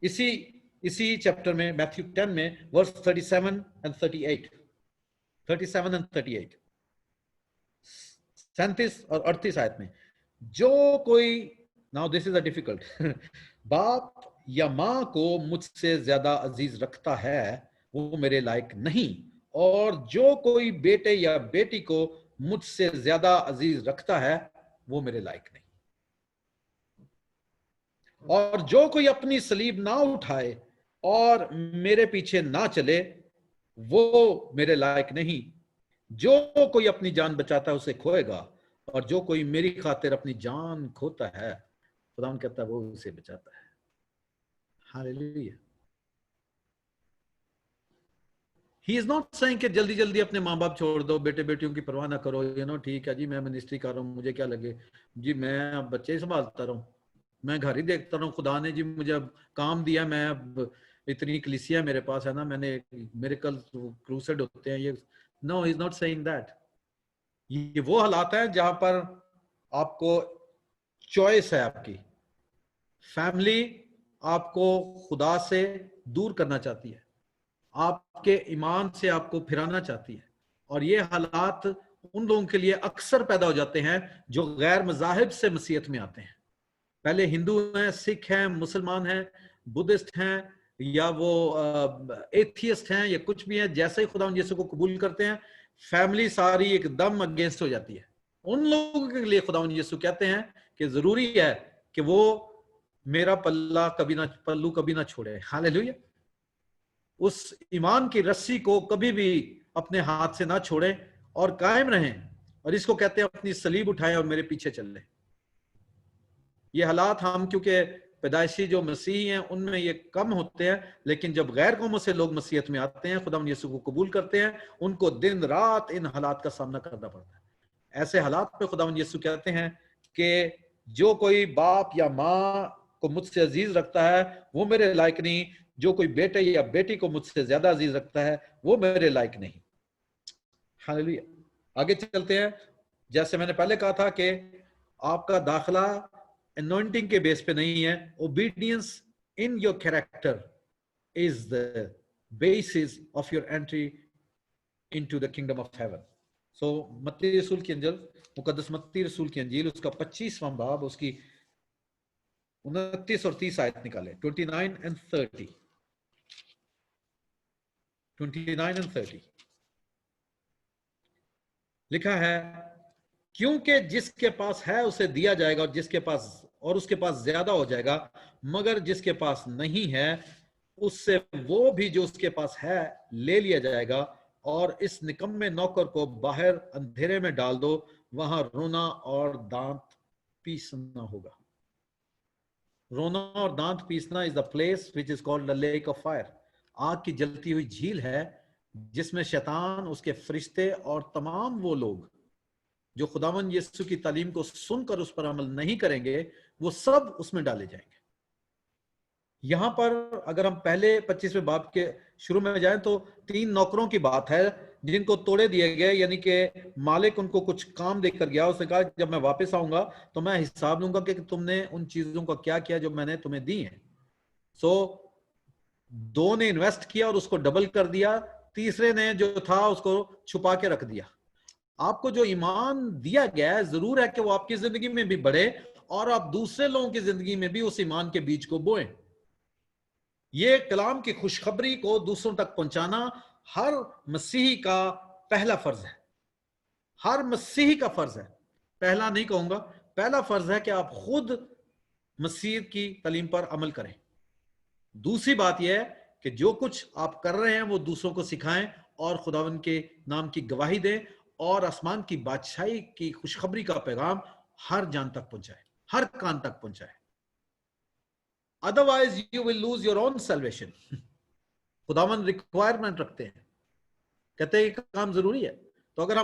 इसी chapter में, Matthew 10 में, verse 37 and 38, 37 and 38, 37 और 38 आयत में, जो कोई, now this is a difficult, बाप या मां को मुझसे ज्यादा अजीज रखता है वो मेरे लायक नहीं, और जो कोई बेटे या बेटी को मुझसे ज्यादा अजीज रखता है वो मेरे लायक नहीं, और जो कोई अपनी सलीब ना उठाए और मेरे पीछे ना चले वो मेरे लायक नहीं। जो कोई अपनी जान बचाता है उसे खोएगा, और जो कोई मेरी खातिर अपनी जान खोता है, खुदा कहता है वो उसे बचाता है। Hallelujah. He is not saying कि जल्दी जल्दी अपने माँ बाप छोड़ दो, बेटे बेटियों की परवाह ना करो, ठीक है जी मैं मिनिस्ट्री कर रहा हूँ, मुझे क्या लगे जी, मैं अब बच्चे ही संभालता रहूं, मैं घर ही देखता रहूं, खुदा ने जी मुझे अब काम दिया, मैं अब इतनी कलीसिया मेरे पास है ना, मैंने मेरे कल क्रूसेड होते हैं ये। No, he is not saying that. ये वो हालात है जहां पर आपको चॉइस है, आपकी फैमिली आपको खुदा से दूर करना चाहती है, आपके ईमान से आपको फिराना चाहती है, और ये हालात उन लोगों के लिए अक्सर पैदा हो जाते हैं जो गैर मज़ाहिब से मसीहत में आते हैं। पहले हिंदू हैं, सिख हैं, मुसलमान हैं, बुद्धिस्ट हैं, या वो एथियस्ट हैं, या कुछ भी है, जैसे ही खुदा यीशु को कबूल करते हैं फैमिली सारी एकदम अगेंस्ट हो जाती है। उन लोगों के लिए खुदा यीशु कहते हैं कि जरूरी है कि वो मेरा पल्लू कभी ना छोड़े। हालेलुया। उस ईमान की रस्सी को कभी भी अपने हाथ से ना छोड़े और कायम रहें, और इसको कहते हैं अपनी सलीब उठाएं और मेरे पीछे चल लें। ये हालात हम क्योंकि पैदाइशी जो मसीह हैं उनमें ये कम होते हैं, लेकिन जब गैर कौमों से लोग मसीहत में आते हैं, खुदा यीशु को कबूल करते हैं, उनको दिन रात इन हालात का सामना करना पड़ता है। ऐसे हालात में खुदा यीशु कहते हैं कि जो कोई बाप या माँ को मुझसे अजीज रखता है वो मेरे लायक नहीं, जो कोई बेटे या बेटी को मुझसे ज्यादा अजीज रखता है वो मेरे लायक नहीं। हालेलुया। आगे चलते हैं। जैसे मैंने पहले कहा था कि आपका दाखला anointing के बेस पे नहीं है, obedience in your character is the basis of your entry into the kingdom of heaven. So मत्ती रसूल की अंजील, मुकद्दस मत्ती रसूल की अंजील, उसका 25वां बाब, उसकी 29 और 30 आयत निकाले, 29 and 30, 29 and 30। लिखा है क्योंकि जिसके पास है उसे दिया जाएगा और उसके पास ज्यादा हो जाएगा, मगर जिसके पास नहीं है उससे वो भी जो उसके पास है ले लिया जाएगा। और इस निकम्मे नौकर को बाहर अंधेरे में डाल दो, वहां रोना और दांत पीसना होगा। रोना और दांत पीसना is the place which is called the lake of fire. आग की जलती हुई झील है जिसमें शैतान, उसके फरिश्ते और तमाम वो लोग जो खुदावन यीशु की तालीम को सुनकर उस पर अमल नहीं करेंगे, वो सब उसमें डाले जाएंगे। यहां पर अगर हम पहले 25वें बाब के शुरू में जाएं तो 3 नौकरों की बात है जिनको तोड़े दिए गए, यानी कि मालिक उनको कुछ काम देकर गया। उसने कहा जब मैं वापस आऊंगा तो मैं हिसाब लूंगा कि तुमने उन चीजों का क्या किया जो मैंने तुम्हें दी है। सो 2 ने इन्वेस्ट किया और उसको डबल कर दिया, तीसरे ने जो था उसको छुपा के रख दिया। आपको जो ईमान दिया गया है, जरूर है कि वो आपकी जिंदगी में भी बढ़े और आप दूसरे लोगों की जिंदगी में भी उस ईमान के बीज को बोएं। ये कलाम की खुशखबरी को दूसरों तक पहुंचाना हर मसीही का पहला फर्ज है। हर मसीही का फर्ज है, पहला नहीं कहूंगा, पहला फर्ज है कि आप खुद मसीह की तालीम पर अमल करें। दूसरी बात यह है कि जो कुछ आप कर रहे हैं वो दूसरों को सिखाएं और खुदावन के नाम की गवाही दें और आसमान की बादशाही की खुशखबरी का पैगाम हर जान तक पहुंचाए, हर कान तक पहुंचाए। Otherwise you will lose your own salvation. खुदावन रिक्वायरमेंट रखते हैं, कहते हैं कि काम जरूरी है। तो अगर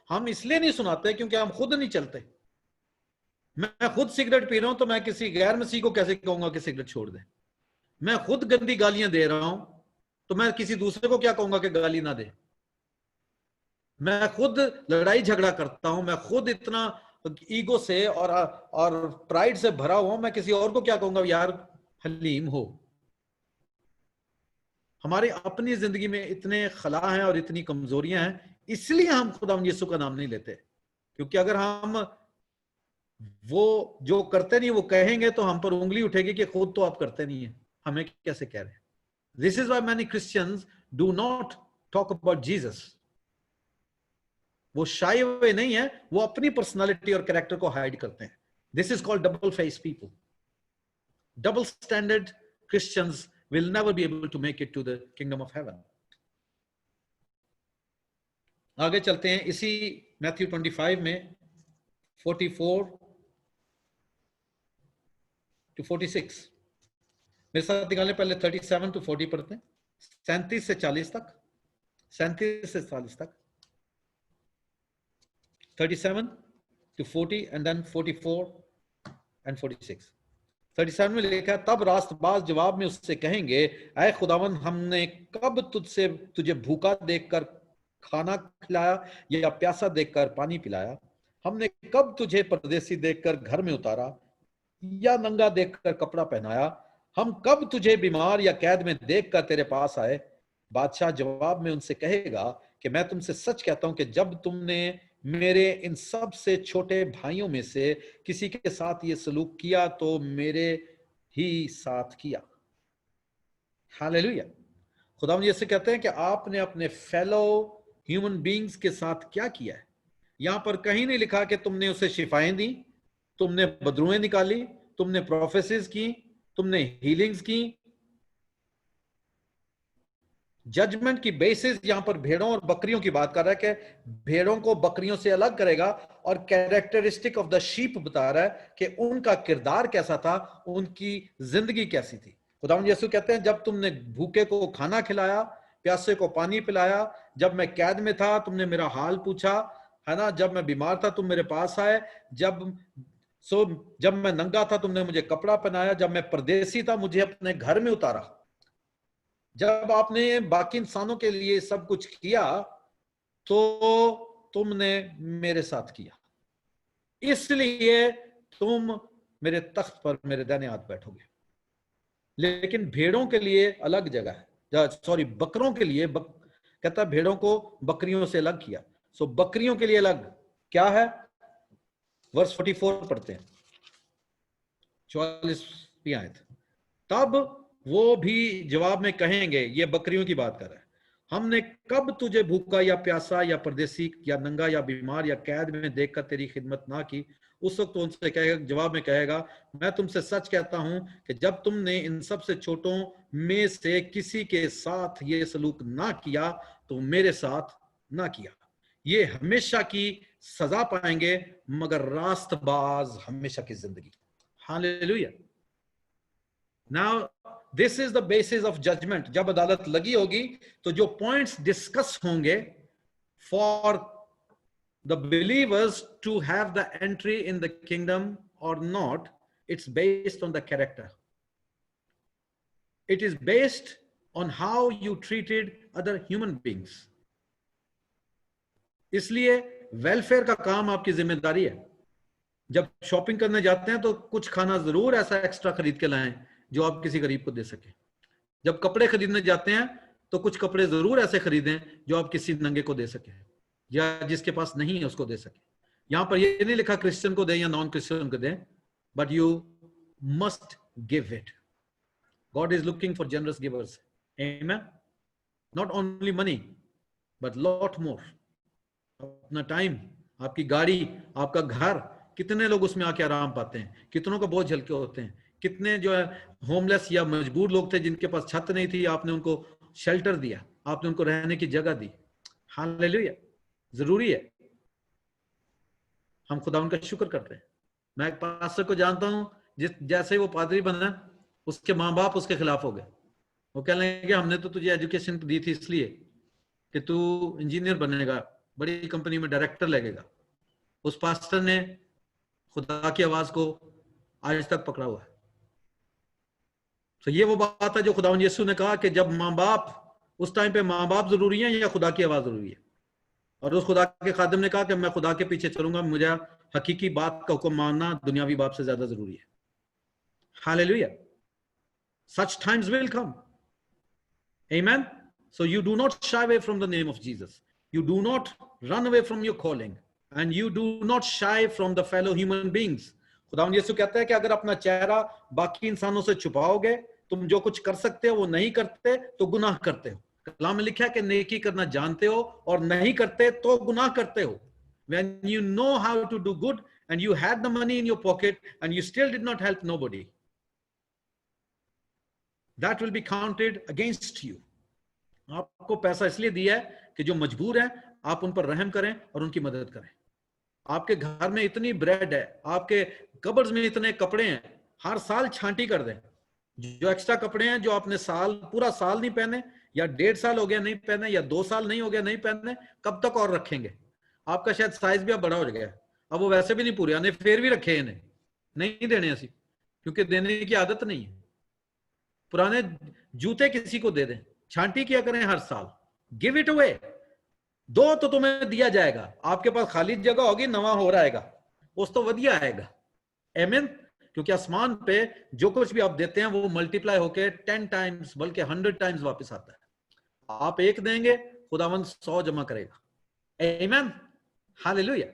हम इसलिए नहीं सुनाते क्योंकि हम खुद नहीं चलते। मैं खुद सिगरेट पी रहा हूं तो मैं किसी गैर मसीह को कैसे कहूंगा कि सिगरेट छोड़ दे। मैं खुद गंदी गालियां दे रहा हूं तो मैं किसी दूसरे को क्या कहूंगा कि गाली ना दे। मैं खुद लड़ाई झगड़ा करता हूं, मैं खुद इतना ईगो से और प्राइड से भरा हुआ हूं, मैं किसी और को क्या कहूंगा यार हलीम हो। हमारी अपनी जिंदगी में इतने खला हैं और इतनी कमजोरियां हैं, इसलिए हम खुदा यीशु का नाम नहीं लेते। क्योंकि अगर हम वो जो करते नहीं वो कहेंगे तो हम पर उंगली उठेगी कि खुद तो आप करते नहीं है, हमें कैसे कह रहे हैं। This is why many Christians do not talk about Jesus. वो शाय हुए नहीं है, वो अपनी पर्सनालिटी और कैरेक्टर को हाइड करते हैं। This is called double face people. Double standard Christians will never be able to make it to the kingdom of heaven. आगे चलते हैं इसी मैथ्यू 25 में 44 to 46। मेरे साथ निकालें, पहले 37 to 40 पढ़ते हैं, 37 से 40 तक, 37 से 40 तक, 37 to 40 and then 44 and 46। 37 में लिखा है, तब रास्तबाज जवाब में उससे कहेंगे, ऐ खुदावन, हमने कब तुझे भूखा देखकर खाना खिलाया या प्यासा देखकर पानी पिलाया? हमने कब तुझे परदेसी देखकर घर में उतारा या नंगा देखकर कपड़ा पहनाया? हम कब तुझे बीमार या कैद में देखकर तेरे पास आए? बादशाह जवाब में उनसे कहेगा कि मैं तुमसे सच कहता हूं कि जब तुमने मेरे इन सब से छोटे भाइयों में से किसी के साथ ये सलूक किया तो मेरे ही साथ किया। हालेलुया। खुदावंद यीशु कहते हैं कि आपने अपने फेलो ह्यूमन बीइंग्स के साथ क्या किया है। यहां पर कहीं नहीं लिखा कि तुमने उसे शिफाएं दी, तुमने बदरुएं निकाली, तुमने प्रोफेसिस की, तुमने हीलिंग्स की। जजमेंट की बेसिस यहां पर भेड़ों और बकरियों की बात कर रहा है कि भेड़ों को बकरियों से अलग करेगा, और कैरेक्टरिस्टिक ऑफ द शीप बता रहा है कि उनका किरदार कैसा था, उनकी जिंदगी कैसी थी। खुदावंद यीशु कहते हैं, जब तुमने भूखे को खाना खिलाया, प्यासे को पानी पिलाया, जब मैं कैद में था तुमने मेरा हाल पूछा, है ना, जब मैं बीमार था तुम मेरे पास आए, जब मैं नंगा था तुमने मुझे कपड़ा पहनाया, जब मैं परदेसी था मुझे अपने घर में उतारा। जब आपने बाकी इंसानों के लिए सब कुछ किया तो तुमने मेरे साथ किया, इसलिए तुम मेरे तख्त पर मेरे दाहिने हाथ बैठोगे। लेकिन भेड़ों के लिए अलग जगह है, सॉरी बकरों के लिए कहता है भेड़ों को बकरियों से अलग किया। सो बकरियों के लिए अलग क्या है? वर्स 44 पढ़ते हैं, 44 आयत। तब वो भी जवाब में कहेंगे, ये बकरियों की बात कर रहा है, हमने कब तुझे भूखा या प्यासा या परदेसी या नंगा या बीमार या कैद में देखकर तेरी खिदमत ना की? उस वक्त तो उनसे कहेगा, जवाब में कहेगा, मैं तुमसे सच कहता हूं कि जब तुमने इन सबसे छोटों में से किसी के साथ ये सलूक ना किया तो मेरे साथ ना किया। ये हमेशा की सजा पाएंगे, मगर रास्तबाज हमेशा की जिंदगी। Hallelujah. Now this is the basis of judgement. जब अदालत लगी होगी तो जो पॉइंट्स डिस्कस होंगे for the believers to have the entry in the kingdom or not, it's based on the character. It is based on how you treated other human beings. इसलिए welfare का काम आपकी जिम्मेदारी है। जब शॉपिंग करने जाते हैं तो कुछ खाना जरूर ऐसा एक्स्ट्रा खरीद के लाएं जो आप किसी गरीब को दे सके। जब कपड़े खरीदने जाते हैं तो कुछ कपड़े जरूर ऐसे खरीदें जो आप किसी नंगे को दे सके या जिसके पास नहीं है उसको दे सके। यहां पर ये नहीं लिखा क्रिश्चियन को दें या नॉन क्रिश्चियन को दें, but you must give it. God is looking for generous givers. Amen. Not only money but lot more. अपना टाइम, आपकी गाड़ी, आपका घर, कितने लोग उसमें आके आराम पाते हैं, कितनों का बोझ हल्के होते हैं। कितने जो है होमलेस या मजबूर लोग थे जिनके पास छत नहीं थी, आपने उनको शेल्टर दिया, आपने उनको रहने की जगह दी। हालेलुया। जरूरी है हम खुदा उनका शुक्र करते हैं। मैं एक पास्टर को जानता हूं, जैसे ही वो पादरी बना उसके माँ बाप उसके खिलाफ हो गए। वो कहने लगे हमने तो तुझे एजुकेशन दी थी इसलिए कि तू इंजीनियर बनेगा, बड़ी कंपनी में डायरेक्टर लगेगा। उस पास्टर ने खुदा की आवाज को आज तक पकड़ा हुआ है। तो ये वो बात है जो खुदावंद यीशु ने कहा कि जब माँ बाप, उस टाइम पे माँ बाप जरूरी है या खुदा की आवाज जरूरी है? और उस खुदा के खादिम ने कहा कि मैं खुदा के पीछे चलूंगा, मुझे हकीकी बात का हुक्म मानना दुनियावी बात से ज्यादा जरूरी है। Hallelujah. Such times will come. Amen. So you do not shy away from the name of Jesus. You do not run away from your calling and you do not shy from the fellow human beings. खुदावंद यीशु कहता है कि अगर अपना चेहरा बाकी इंसानों से छुपाओगे, तुम जो कुछ कर सकते हो वो नहीं करते तो गुनाह करते हो। कलाम में लिखा है कि नेकी करना जानते हो और नहीं करते तो गुनाह करते हो। When you know how to do good and you had the money in your pocket and you still did not help nobody, that will be counted against you. आपको पैसा इसलिए दिया है कि जो मजबूर हैं आप उन पर रहम करें और उनकी मदद करें। आपके घर में इतनी ब्रेड है, आपके कबर्ड में इतने कपड़े हैं, हर साल छांटी कर दें। जो एक्स्ट्रा कपड़े हैं जो आपने पूरा साल नहीं पहने, या 1.5 साल हो गया नहीं पहने, या 2 साल नहीं हो गया नहीं पहने, कब तक और रखेंगे? आपका शायद साइज भी अब बड़ा हो गया, अब वो वैसे भी नहीं पूरे आने, फिर भी रखे इन्हें, नहीं देने ऐसी, क्योंकि देने की आदत नहीं है। पुराने जूते किसी को दे दें, छांटी किया करें हर साल। Give it away. दो तो तुम्हें दिया जाएगा। आपके पास खाली जगह होगी, नवा हो रहेगा, उस तो वधिया आएगा। आमीन। क्योंकि आसमान पे जो कुछ भी आप देते हैं वो मल्टीप्लाई होके 10 टाइम्स बल्कि 100 टाइम्स वापस आता है। आप 1 देंगे, खुदावंद 100 जमा करेगा। आमीन। हालेलुया।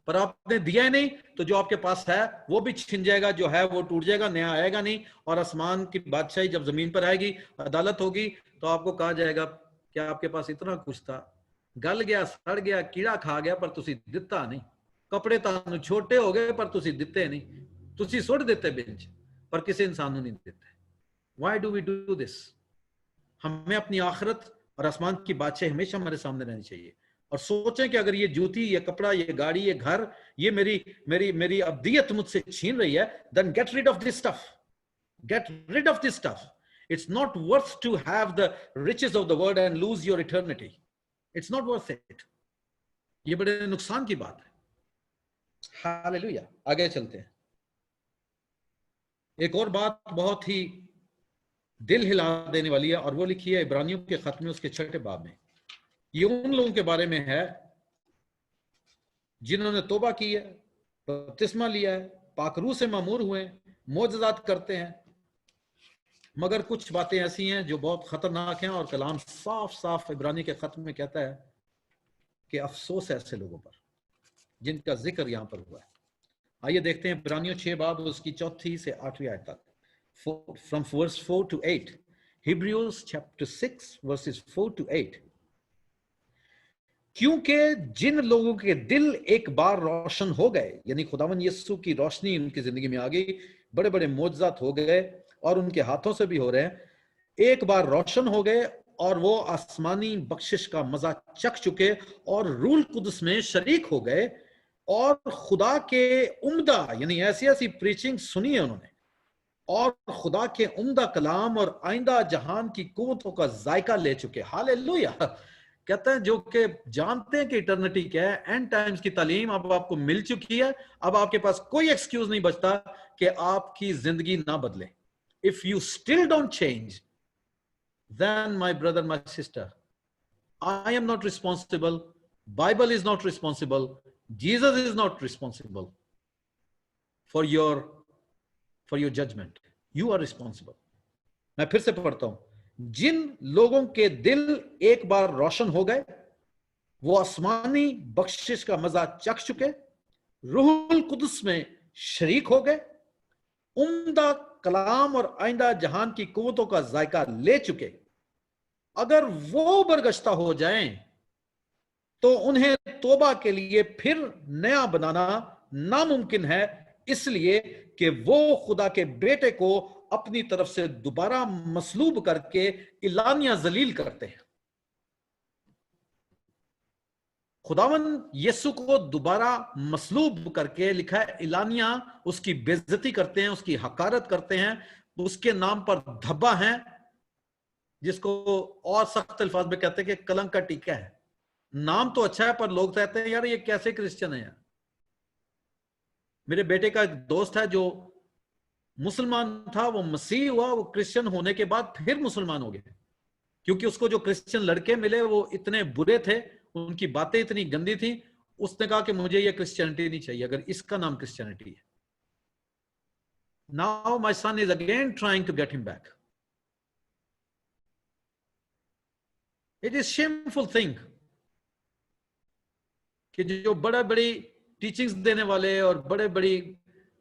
पर आपने दिया ही नहीं तो जो आपके पास है वो भी छिन जाएगा, जो है वो टूट जाएगा, नया आएगा नहीं। और आसमान की बादशाही जब जमीन पर आएगी, अदालत होगी, तो आपको कहा जाएगा कि आपके पास इतना कुछ था, गल गया, सड़ गया, कीड़ा खा गया, पर तुसी दिता नहीं। कपड़े तानू छोटे हो गए पर तुसी दिते नहीं, तुसी सुट देते बेंच पर किसी इंसान नहीं देते। Why do we do this? हमें अपनी आखिरत और आसमान की बादशाही हमेशा हमारे सामने रहनी चाहिए। और सोचें कि अगर ये जूती, ये कपड़ा, ये गाड़ी, ये घर, ये मेरी अब्दियत मुझसे छीन रही है, then get rid of this stuff. Get rid of this stuff. It's not worth to have the riches of the world and lose your eternity. It's not worth it. ये बड़े नुकसान की बात है। हालेलुया। आगे चलते हैं। एक और बात बहुत ही दिल हिला देने वाली है और वो लिखी है इब्रानियों के खत में, उसके 6 बाब में। ये उन लोगों के बारे में है जिन्होंने तौबा की है, बपतिस्मा लिया है, पाक रूह से मामूर हुए, मोजज़ात करते हैं। मगर कुछ बातें ऐसी हैं जो बहुत खतरनाक हैं और कलाम साफ साफ इब्रानी के खत में कहता है कि अफसोस है ऐसे लोगों पर जिनका जिक्र यहां पर हुआ है। आइए देखते हैं इब्रानियों 6 बाब उसकी 4 से 8वीं आयत तक, from verse 4 to 8। Hebrews chapter 6 verses 4 to 8। क्योंकि जिन लोगों के दिल एक बार रोशन हो गए, यानी खुदावन यीशु की रोशनी उनकी जिंदगी में आ गई, बड़े बड़े मोजज़ात हो गए और उनके हाथों से भी हो रहे हैं, एक बार रोशन हो गए और वो आसमानी बख्शिश का मजा चख चुके और रूल कुदस में शरीक हो गए और खुदा के उम्दा, यानी ऐसी ऐसी प्रीचिंग सुनी है उन्होंने और खुदा के उम्दा कलाम और आइंदा जहान की कुव्वतों का जायका ले चुके। हालेलुया। कहते हैं जो कि जानते हैं कि इटर्निटी क्या है, एंड टाइम्स की तालीम अब आपको मिल चुकी है, अब आपके पास कोई एक्सक्यूज नहीं बचता कि आपकी जिंदगी ना बदले। If you still don't change, then my brother, my sister, I am not responsible, Bible is not responsible, Jesus is not responsible for your judgment. You are responsible. मैं फिर से पढ़ता हूं, जिन लोगों के दिल एक बार रोशन हो गए, वो आसमानी बख्शिश का मजा चख चुके, रूहुल कुदस में शरीक हो गए, उम्दा कलाम और आइंदा जहान की कुव्वतों का जायका ले चुके, अगर वो बरगश्ता हो जाएं तो उन्हें तौबा के लिए फिर नया बनाना नामुमकिन है, इसलिए कि वो खुदा के बेटे को अपनी तरफ से दोबारा मसलूब करके इलानिया जलील करते हैं। खुदावन यीशु को दोबारा मसलूब करके, लिखा है इलानिया, उसकी बेइज्जती करते हैं, उसकी हकारत करते हैं, उसके नाम पर धब्बा है, जिसको और सख्त अल्फाज में कहते हैं कि कलंक का टीका है। नाम तो अच्छा है पर लोग कहते हैं यार ये कैसे क्रिश्चियन है यार। मेरे बेटे का एक दोस्त है जो मुसलमान था, वो मसीह हुआ, वो क्रिश्चियन होने के बाद फिर मुसलमान हो गया, क्योंकि उसको जो क्रिश्चियन लड़के मिले वो इतने बुरे थे, उनकी बातें इतनी गंदी थी, उसने कहा कि मुझे ये क्रिश्चियनिटी नहीं चाहिए अगर इसका नाम क्रिश्चियनिटी है। Now my son is again trying to get him back. It is shameful thing कि जो बड़ा बड़ी टीचिंग्स देने वाले और बड़े बड़ी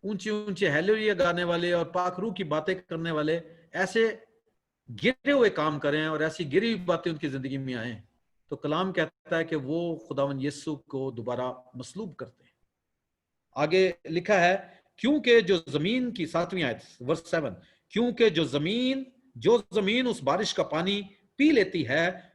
ऊंचे ऊंचे हालेलुया गाने वाले और पाक रूह की बातें करने वाले ऐसे गिरे हुए काम करें और ऐसी गिरी हुई बातें उनकी जिंदगी में आए, तो कलाम कहता है कि वो खुदावन यीशु को दोबारा मसलूब करते हैं। आगे लिखा है, क्योंकि जो जमीन की 7वीं आयत वर्स 7, क्योंकि जो जमीन उस बारिश का पानी पी लेती है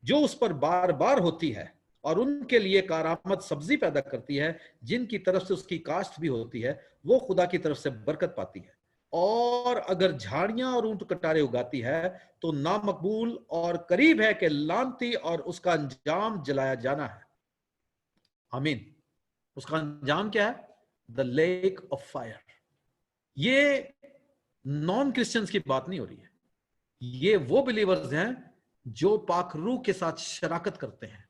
जो उस पर बार बार होती है और उनके लिए कारामद सब्जी पैदा करती है, जिनकी तरफ से उसकी काश्त भी होती है, वो खुदा की तरफ से बरकत पाती है। और अगर झाड़ियां और ऊंट कटारे उगाती है तो नामकबूल और करीब है कि लानती और उसका अंजाम जलाया जाना है। आमीन। उसका अंजाम क्या है? The lake of fire. ये नॉन क्रिश्चियंस की बात नहीं हो रही है, ये वो बिलीवर्स हैं जो पाक रूह के साथ शराकत करते हैं,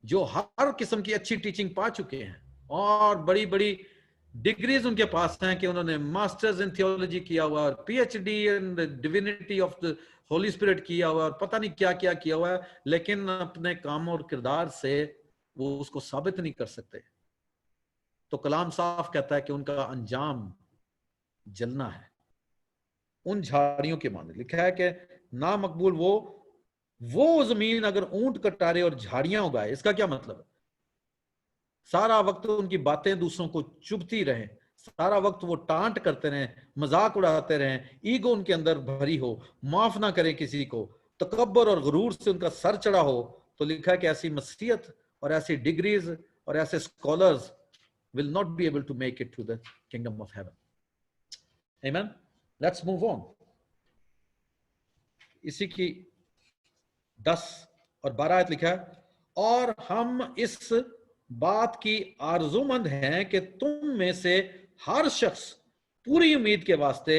जो हर किस्म की अच्छी टीचिंग पा चुके हैं और बड़ी बड़ी डिग्रीज उनके पास हैं कि उन्होंने मास्टर्स इन थियोलॉजी किया हुआ और PhD in divinity of the Holi spirit किया हुआ और पता नहीं क्या क्या किया हुआ है, लेकिन अपने काम और किरदार से वो उसको साबित नहीं कर सकते। तो कलाम साफ कहता है कि उनका अंजाम जलना है। उन झाड़ियों के माने लिखा है कि ना मकबूल वो जमीन अगर ऊंट कटारे और झाड़ियां उगाए। इसका क्या मतलब है? सारा वक्त उनकी बातें दूसरों को चुभती रहे, सारा वक्त वो टांट करते रहें, मजाक उड़ाते रहें, ईगो उनके अंदर भरी हो, माफ ना करें किसी को, तकब्बर और गुरूर से उनका सर चढ़ा हो, तो लिखा है कि ऐसी मसीहत और ऐसी डिग्रीज और ऐसे scholars will not be able to make it to the kingdom of heaven. Amen. Let's move on. इसी की 10 और 12 आयत लिखा है, और हम इस बात की आरज़ूमंद हैं कि तुम में से हर शख्स पूरी उम्मीद के वास्ते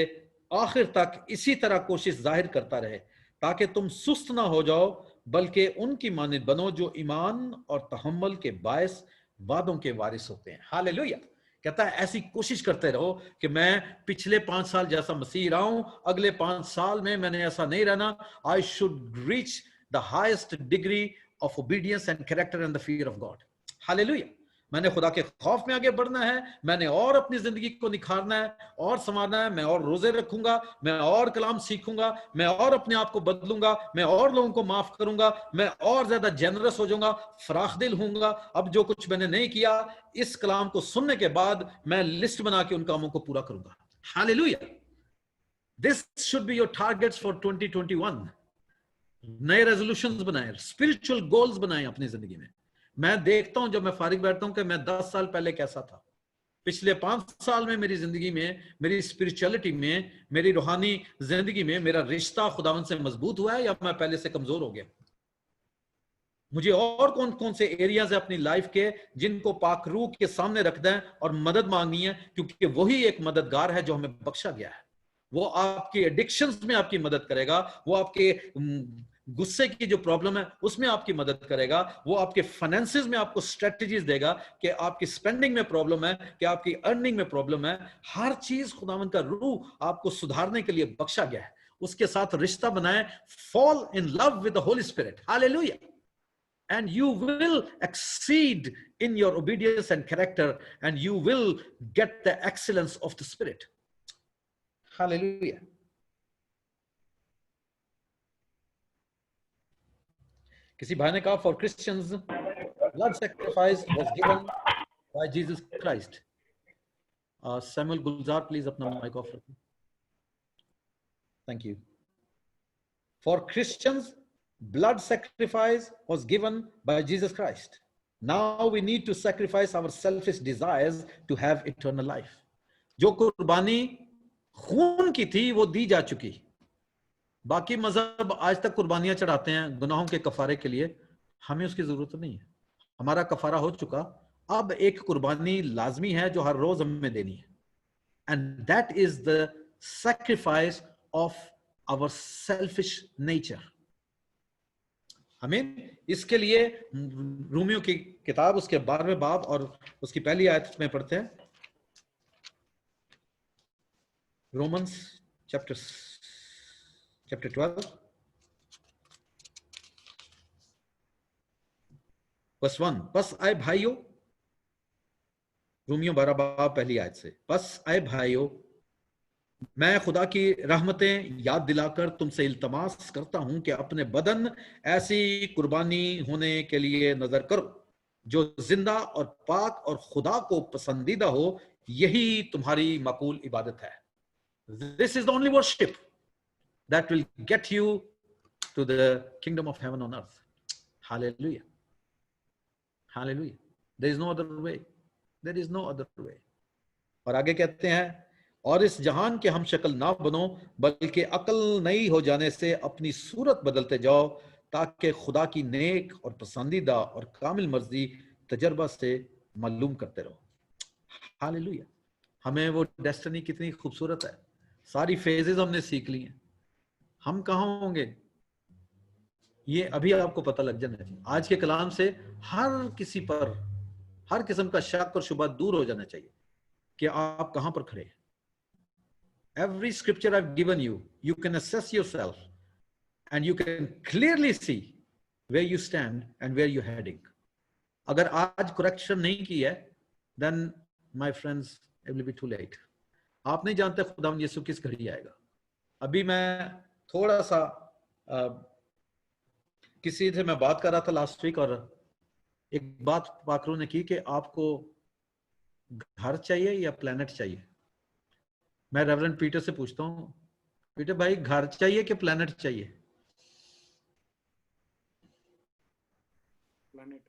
आखिर तक इसी तरह कोशिश जाहिर करता रहे, ताकि तुम सुस्त ना हो जाओ, बल्कि उनकी मानिंद बनो जो ईमान और तहम्मुल के बायस वादों के वारिस होते हैं। हालेलुया। कहता है ऐसी कोशिश करते रहो कि मैं पिछले 5 साल जैसा मसीह रहा हूं, अगले 5 साल में मैंने ऐसा नहीं रहना। I should reach the highest degree of obedience and character and the fear of God. Hallelujah. मैंने खुदा के खौफ में आगे बढ़ना है, मैंने और अपनी जिंदगी को निखारना है और संवारना है, मैं और रोजे रखूंगा, मैं और कलाम सीखूंगा, मैं और अपने आप को बदलूंगा, मैं और लोगों को माफ करूंगा, मैं और ज्यादा जेनरस हो जाऊंगा, फराख दिल होऊंगा। अब जो कुछ मैंने नहीं किया, इस कलाम को सुनने के बाद मैं लिस्ट बना के उन कामों को पूरा करूंगा। Hallelujah. This should be your targets for 2021। नए रेजोल्यूशंस बनाए, स्पिरिचुअल गोल्स बनाए अपनी जिंदगी में। मैं देखता हूं जब मैं फारिग बैठता हूं कि मैं 10 साल पहले कैसा था। पिछले 5 साल में मेरी जिंदगी में, मेरी स्पिरिचुअलिटी में, मेरी रूहानी जिंदगी में मेरा रिश्ता खुदावंद से मजबूत हुआ है या मैं पहले से कमजोर हो गया। मुझे और कौन कौन से एरियाज है अपनी लाइफ के जिनको पाक रूह के सामने रखना है और मदद मांगनी है, क्योंकि वही एक मददगार है जो हमें बख्शा गया है। वो आपकी एडिक्शंस में आपकी मदद करेगा, वो आपके गुस्से की जो प्रॉब्लम है उसमें आपकी मदद करेगा, वो आपके फाइनेंसेस में आपको स्ट्रेटजीज देगा कि आपकी स्पेंडिंग में प्रॉब्लम है, कि आपकी अर्निंग में प्रॉब्लम है। हर चीज खुदावंद का रूह आपको सुधारने के लिए बख्शा गया है। उसके साथ रिश्ता बनाए, fall in love with the Holi spirit. Hallelujah. And you will exceed in your obedience and character, and you will get the excellence of the Spirit. Hallelujah. किसी भाई ने कहा, for Christians, blood sacrifice was given by Jesus Christ. Samuel Gulzar, please अपना mic off रखिए. Thank you. For Christians, blood sacrifice was given by Jesus Christ. Now we need to sacrifice our selfish desires to have eternal life. जो कुर्बानी खून की थी वो दी जा चुकी। बाकी मजहब आज तक कुर्बानियां चढ़ाते हैं गुनाहों के कफारे के लिए, हमें उसकी जरूरत नहीं है। हमारा कफारा हो चुका। अब एक कुर्बानी लाजमी है जो हर रोज हमें देनी है, and that is the sacrifice of our selfish nature. हमें इसके लिए रोमियो की किताब उसके 12वें बाब और उसकी पहली आयत में पढ़ते हैं। Romans chapter 12 verse 1। बस आए भाइयों, रोमियो 12 बाब पहली आयत से, बस आए भाइयों, मैं खुदा की रहमतें याद दिलाकर तुमसे इल्तमास करता हूं कि अपने बदन ऐसी कुर्बानी होने के लिए नजर करो जो जिंदा और पाक और खुदा को पसंदीदा हो। यही तुम्हारी मकबूल इबादत है। This is the only worship that will get you to the kingdom of heaven on earth. Hallelujah, hallelujah. There is no other way, there is no other way. और आगे कहते हैं, और इस जहान के हम शक्ल ना बनो, बल्कि अकल नई हो जाने से अपनी सूरत बदलते जाओ, ताकि खुदा की नेक और पसंदीदा और कामिल मर्जी तजर्बा से मालूम करते रहो। हालेलुया। हमें वो डेस्टिनी कितनी खूबसूरत है। सारी फेजेस हमने सीख ली हैं। हम कहाँ होंगे ये अभी आपको पता लग जाना चाहिए। आज के कलाम से हर किसी पर हर किस्म का शक और शुबा दूर हो जाना चाहिए कि आप कहां पर खड़े हैं। Every scripture I've given you, you can assess yourself and you can clearly see where you stand and where you're heading. अगर आज correction नहीं की है, then my friends, it will be too late. आप नहीं जानते खुदावंद यीशु किस घड़ी आएगा। अभी मैं थोड़ा सा किसी से मैं बात कर रहा था लास्ट वीक, और एक बात पाकरू ने की कि आपको घर चाहिए या प्लेनेट चाहिए। मैं रेवरेंड पीटर से पूछता हूं, पीटर भाई घर चाहिए कि प्लेनेट चाहिए? प्लेनेट।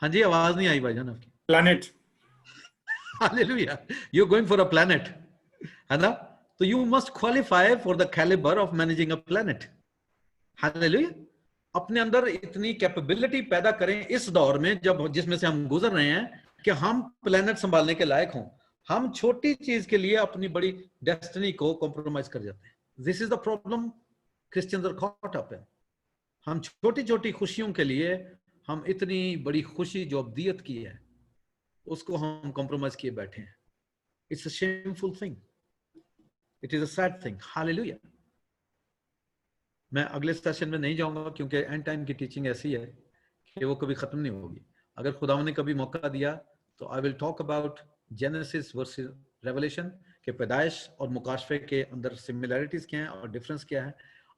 हाँ जी, आवाज नहीं आई भाईजान आपकी। Planet. Hallelujah, you are going for a planet, है ना? तो you must qualify for the calibre of managing a planet. Hallelujah. अपने अंदर इतनी कैपेबिलिटी पैदा करें इस दौर में जब जिसमें से हम गुजर रहे हैं कि हम प्लेनेट संभालने के लायक हों। हम छोटी चीज के लिए अपनी बड़ी डेस्टिनी को कॉम्प्रोमाइज कर जाते हैं। This is the problem Christians are caught up in. हम छोटी छोटी खुशियों के लिए हम इतनी बड़ी खुशी जो अब्दियत की है उसको हम कॉम्प्रोमाइज किए बैठे हैं। It's a shameful thing, it is a sad thing. Hallelujah. मैं अगले सेशन में नहीं जाऊंगा क्योंकि एंड टाइम की टीचिंग ऐसी है कि वो कभी खत्म नहीं होगी। अगर खुदा ने कभी मौका दिया तो I will talk about genesis versus revelation के पैदाइश और मुकाशफे के अंदर सिमिलैरिटीज क्या हैं और डिफरेंस क्या है,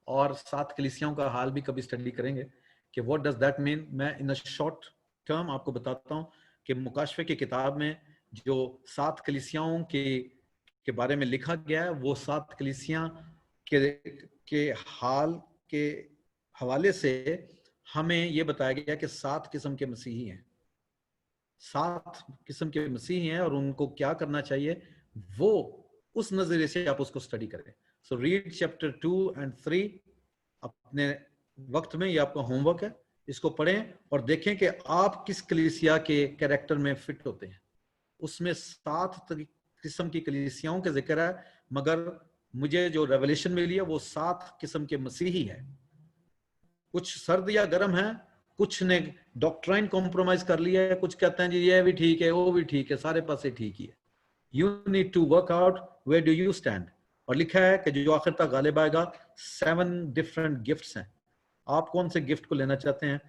और 7 कलीसियाओं का हाल भी कभी स्टडी करेंगे कि व्हाट डज दैट मीन। मैं इन अ शॉर्ट टर्म आपको बताता हूँ कि मुकाशफे की किताब में जो 7 कलीसियाओं के बारे में लिखा गया है, वो 7 कलीसियां के हाल के हवाले से हमें ये बताया गया कि 7 किस्म के मसीही हैं, 7 किस्म के मसीही हैं, और उनको क्या करना चाहिए वो उस नजरिए से आप उसको स्टडी करें। सो रीड चैप्टर 2 and 3 अपने वक्त में, ये आपका होमवर्क है, इसको पढ़ें और देखें कि आप किस कलीसिया के कैरेक्टर में फिट होते हैं। उसमें 7 किस्म की कलीसियाओं का जिक्र है, मगर मुझे जो रेवलेशन मिली है वो 7 किस्म के मसीही है। कुछ सर्द या गर्म है, कुछ ने डॉक्ट्राइन कॉम्प्रोमाइज कर लिया है, कुछ कहते हैं जी ये भी ठीक है वो भी ठीक है, सारे पासे ठीक ही है। You need to work out where do you stand. और लिखा है कि जो आखिर तक गालिब आएगा, 7 डिफरेंट गिफ्ट्स हैं। आप कौन से गिफ्ट को लेना चाहते हैं?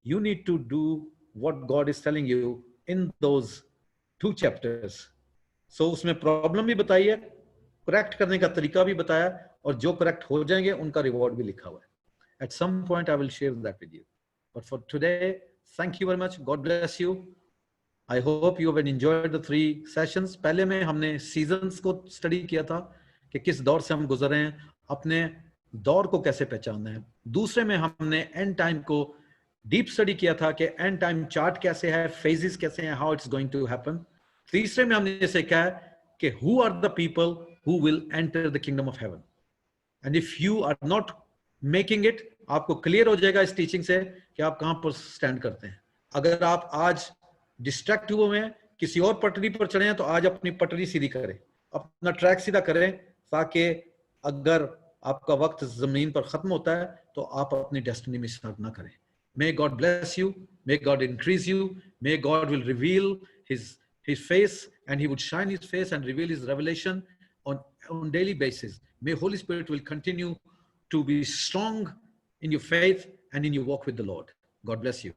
You need to do what God is telling you in those 2 chapters. सो उसमें प्रॉब्लम भी बताई है, करेक्ट करने का तरीका भी बताया, और जो करेक्ट हो जाएंगे उनका रिवॉर्ड भी लिखा हुआ है। At some point I will share that with you, but for today, thank you very much. God bless you. I hope you have enjoyed the 3 sessions. पहले में हमने seasons को study किया था कि किस दौर से हम गुजर रहे हैं, अपने दौर को कैसे पहचानना है। दूसरे में हमने end time को deep study किया था कि end time chart कैसे है, phases कैसे हैं, how it's going to happen. तीसरे में हमने जैसे कहा कि who are the people who will enter the kingdom of heaven, and if you are not making it, आपको क्लियर हो जाएगा इस टीचिंग से कि आप कहां पर स्टैंड करते हैं। अगर आप आज डिस्ट्रैक्ट हुए हैं, किसी और पटरी पर चढ़े हैं, तो आज अपनी पटरी सीधी करें, अपना ट्रैक सीधा करें, ताकि अगर आपका वक्त जमीन पर खत्म होता है तो आप अपनी डेस्टिनी में स्टार्ट ना करें। May God bless you, may God increase you, may God will reveal his face and he would shine his face and reveal his revelation on daily basis. May Holy Spirit will continue to be strong in your faith and in your walk with the Lord. God bless you.